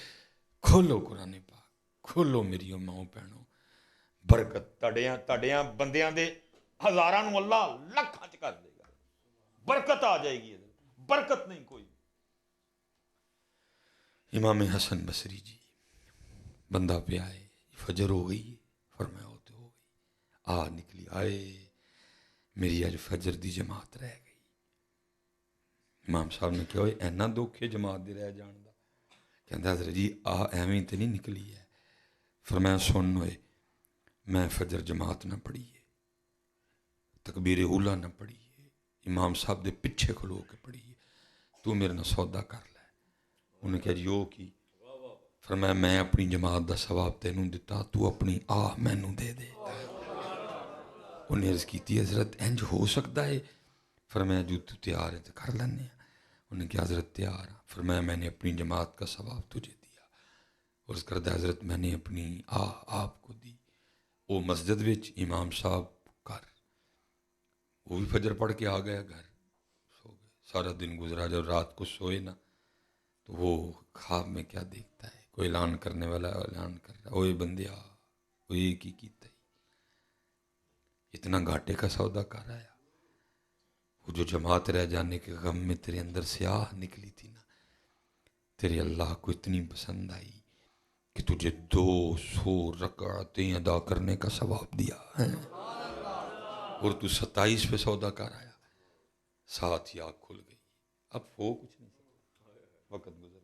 کھولو قرآن پاک کھولو میری او ماؤ بہنوں برکت تڑیاں بندیاں دے ہزاراں نو اللہ لکھاں چ کر دے گا برکت آ جائے گی برکت نہیں کوئی امام حسن بصری جی بندہ پہ آئے فجر ہو گئی فرمایا ہوتے ہو گئی آ نکلی آئے میری اج فجر دی جماعت رہ گئی امام صاحب نے کہا ہوئے اینا دکھ ہے جماعت دی رہ جان دا کہندہ حضرت جی ایویں تے نہیں نکلی ہے فرمایا سن ہوئے میں فجر جماعت نہ پڑھی ہے تکبیر اولا نہ پڑھی ہے امام صاحب دے پیچھے کھلو کے پڑھی ہے تو میرے نہ سودا کر لے انہیں کہا جی کی فرمایا میں اپنی جماعت دا ثواب تینوں دیتا تو اپنی مینوں دے دے انہیں عرض کیتی حضرت انج ہو سکتا ہے فرمایا جو تو تیار ہے تو کر لینے انہیں کہا حضرت تیار ہے فرمایا میں نے اپنی جماعت کا ثواب تجھے دیا اور اس کردہ حضرت میں نے اپنی آپ کو دی وہ مسجد وچ امام صاحب کر وہ بھی فجر پڑھ کے آ گیا گھر سو گئے سارا دن گزرا جب رات کو سوئے نا تو وہ خواب میں کیا دیکھتا ہے کوئی اعلان کرنے والا اعلان کر رہا اوے بندیا وہ ایک ہی کیتا ہے اتنا گھاٹے کا سودا کر آیا وہ جو جماعت رہ جانے کے غم میں تیرے اندر سیاہ نکلی تھی نا تیرے اللہ کو اتنی پسند آئی کہ تجھے 200 رکعتیں ادا کرنے کا ثواب دیا ہے اور تو 27 پہ سودا کر آیا ساتھ ہی آنکھ کھل گئی اب وہ کچھ نہیں سکتا وقت گزر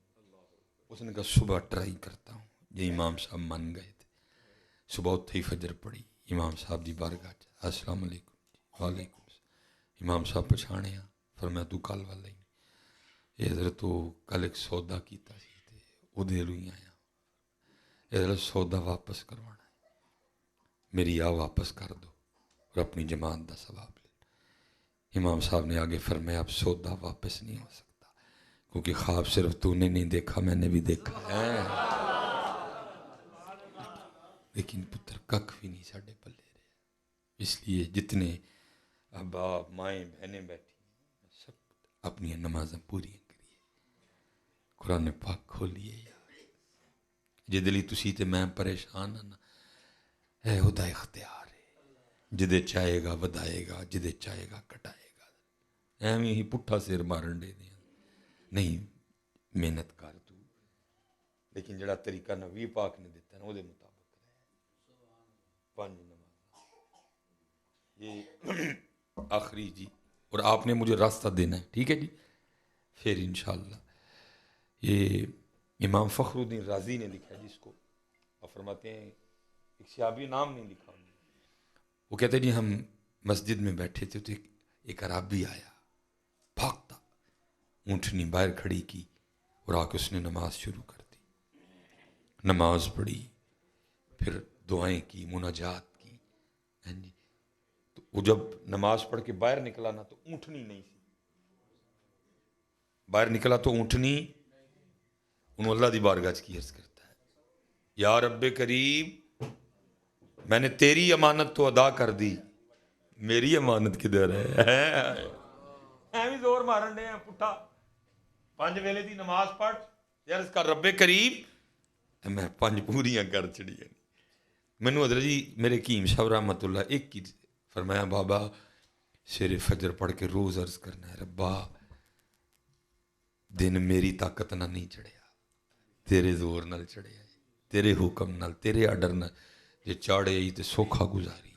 اس نے کہا صبح ٹرائی کرتا ہوں یہ امام صاحب من گئے تھے صبح اٹھے ہی فجر پڑھی امام صاحب دی بارگاہ السلام علیکم وعلیکم السلام امام صاحب پچھانے فرمایا تو کل والا ہی یہ حضرت تو کل ایک سودا کیتا سی وہ دے لو ہی آیا یہ حضرت سودا واپس کروانا ہے میری واپس کر دو اور اپنی جماعت دا ثواب لے امام صاحب نے آگے فرمایا اب سودا واپس نہیں ہو سکتا کیونکہ خواب صرف تو نے نہیں دیکھا میں نے بھی دیکھا ہے لیکن پتر ککھ بھی نہیں ساڈے پلے رہے. اس لیے جتنے باپ مائیں بہنیں بیٹھی سب اپنی نمازاں پوری کریے, قرآن پاک کھولیے یار. جدے لئی تسی تے میں پریشان ہاں نا, اے خدا اختیار ہے, جدے چاہے گا ودائے گا, جدے چاہے گا کٹائے گا. ایویں ہی پٹھا سر مارن دے دیں نہیں, محنت کر تو, لیکن جڑا طریقہ نبی پاک نے دیتا ہے نا وہ دے مطابق رہے. 5 نماز یہ آخری جی, اور آپ نے مجھے راستہ دینا ہے, ٹھیک ہے جی. پھر انشاءاللہ یہ امام فخر الدین رازی نے لکھا ہے جس کو آپ فرماتے ہیں, ایک صحابی نام نہیں لکھا, وہ کہتے ہیں جی ہم مسجد میں بیٹھے تھے تو ایک عرابی آیا بھاگتا, اونٹنی باہر کھڑی کی اور آ کے اس نے نماز شروع کر دی. نماز پڑھی, پھر دعائیں کی, مناجات کی. جی تو وہ جب نماز پڑھ کے باہر نکلا نا تو اونٹنی نہیں تھی. باہر نکلا تو اونٹنی انہوں اللہ دی بارگاہ کی عرض کرتا ہے, یا رب کریم میں نے تیری امانت تو ادا کر دی, میری امانت کدھر ہے. ایویں زور مارن دے ہیں پٹھا, 5 ویلے دی نماز پڑھ عرض کر رب کریم میں 5 پوریاں کر چڑیاں. مینوں حضرت جی میرے حکیم صاحب رحمۃ اللہ ایک کی فرمایا, بابا شیر فجر پڑھ کے روز عرض کرنا ہے, ربا دن میری طاقت نہ نہیں چڑھیا, تیرے زور نال چڑھیا, تیرے حکم نال, تیرے آڈر نال. جے چاڑے ہی تے سوکھا گزاری,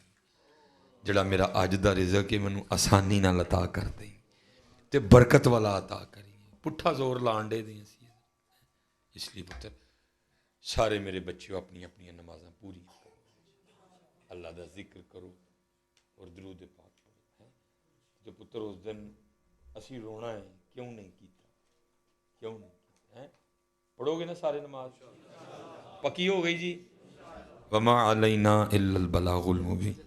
جڑا میرا اج دا رزق ہے مینوں آسانی نال عطا کر دیں تے برکت والا عطا کری. پٹھا زور لان دے دیں اسی. اس لیے پتر سارے میرے بچیوں اپنی اپنی نمازاں پوری کرو, اللہ دا ذکر کرو اور درود پاک پڑھو. جو پتر اس دن اسی رونا ہے کیوں نہیں کیتا, کیوں نہیں کیتا, پڑھو گے نا سارے نماز پکی ہو گئی جی. وما علینا الا البلاغ المبین.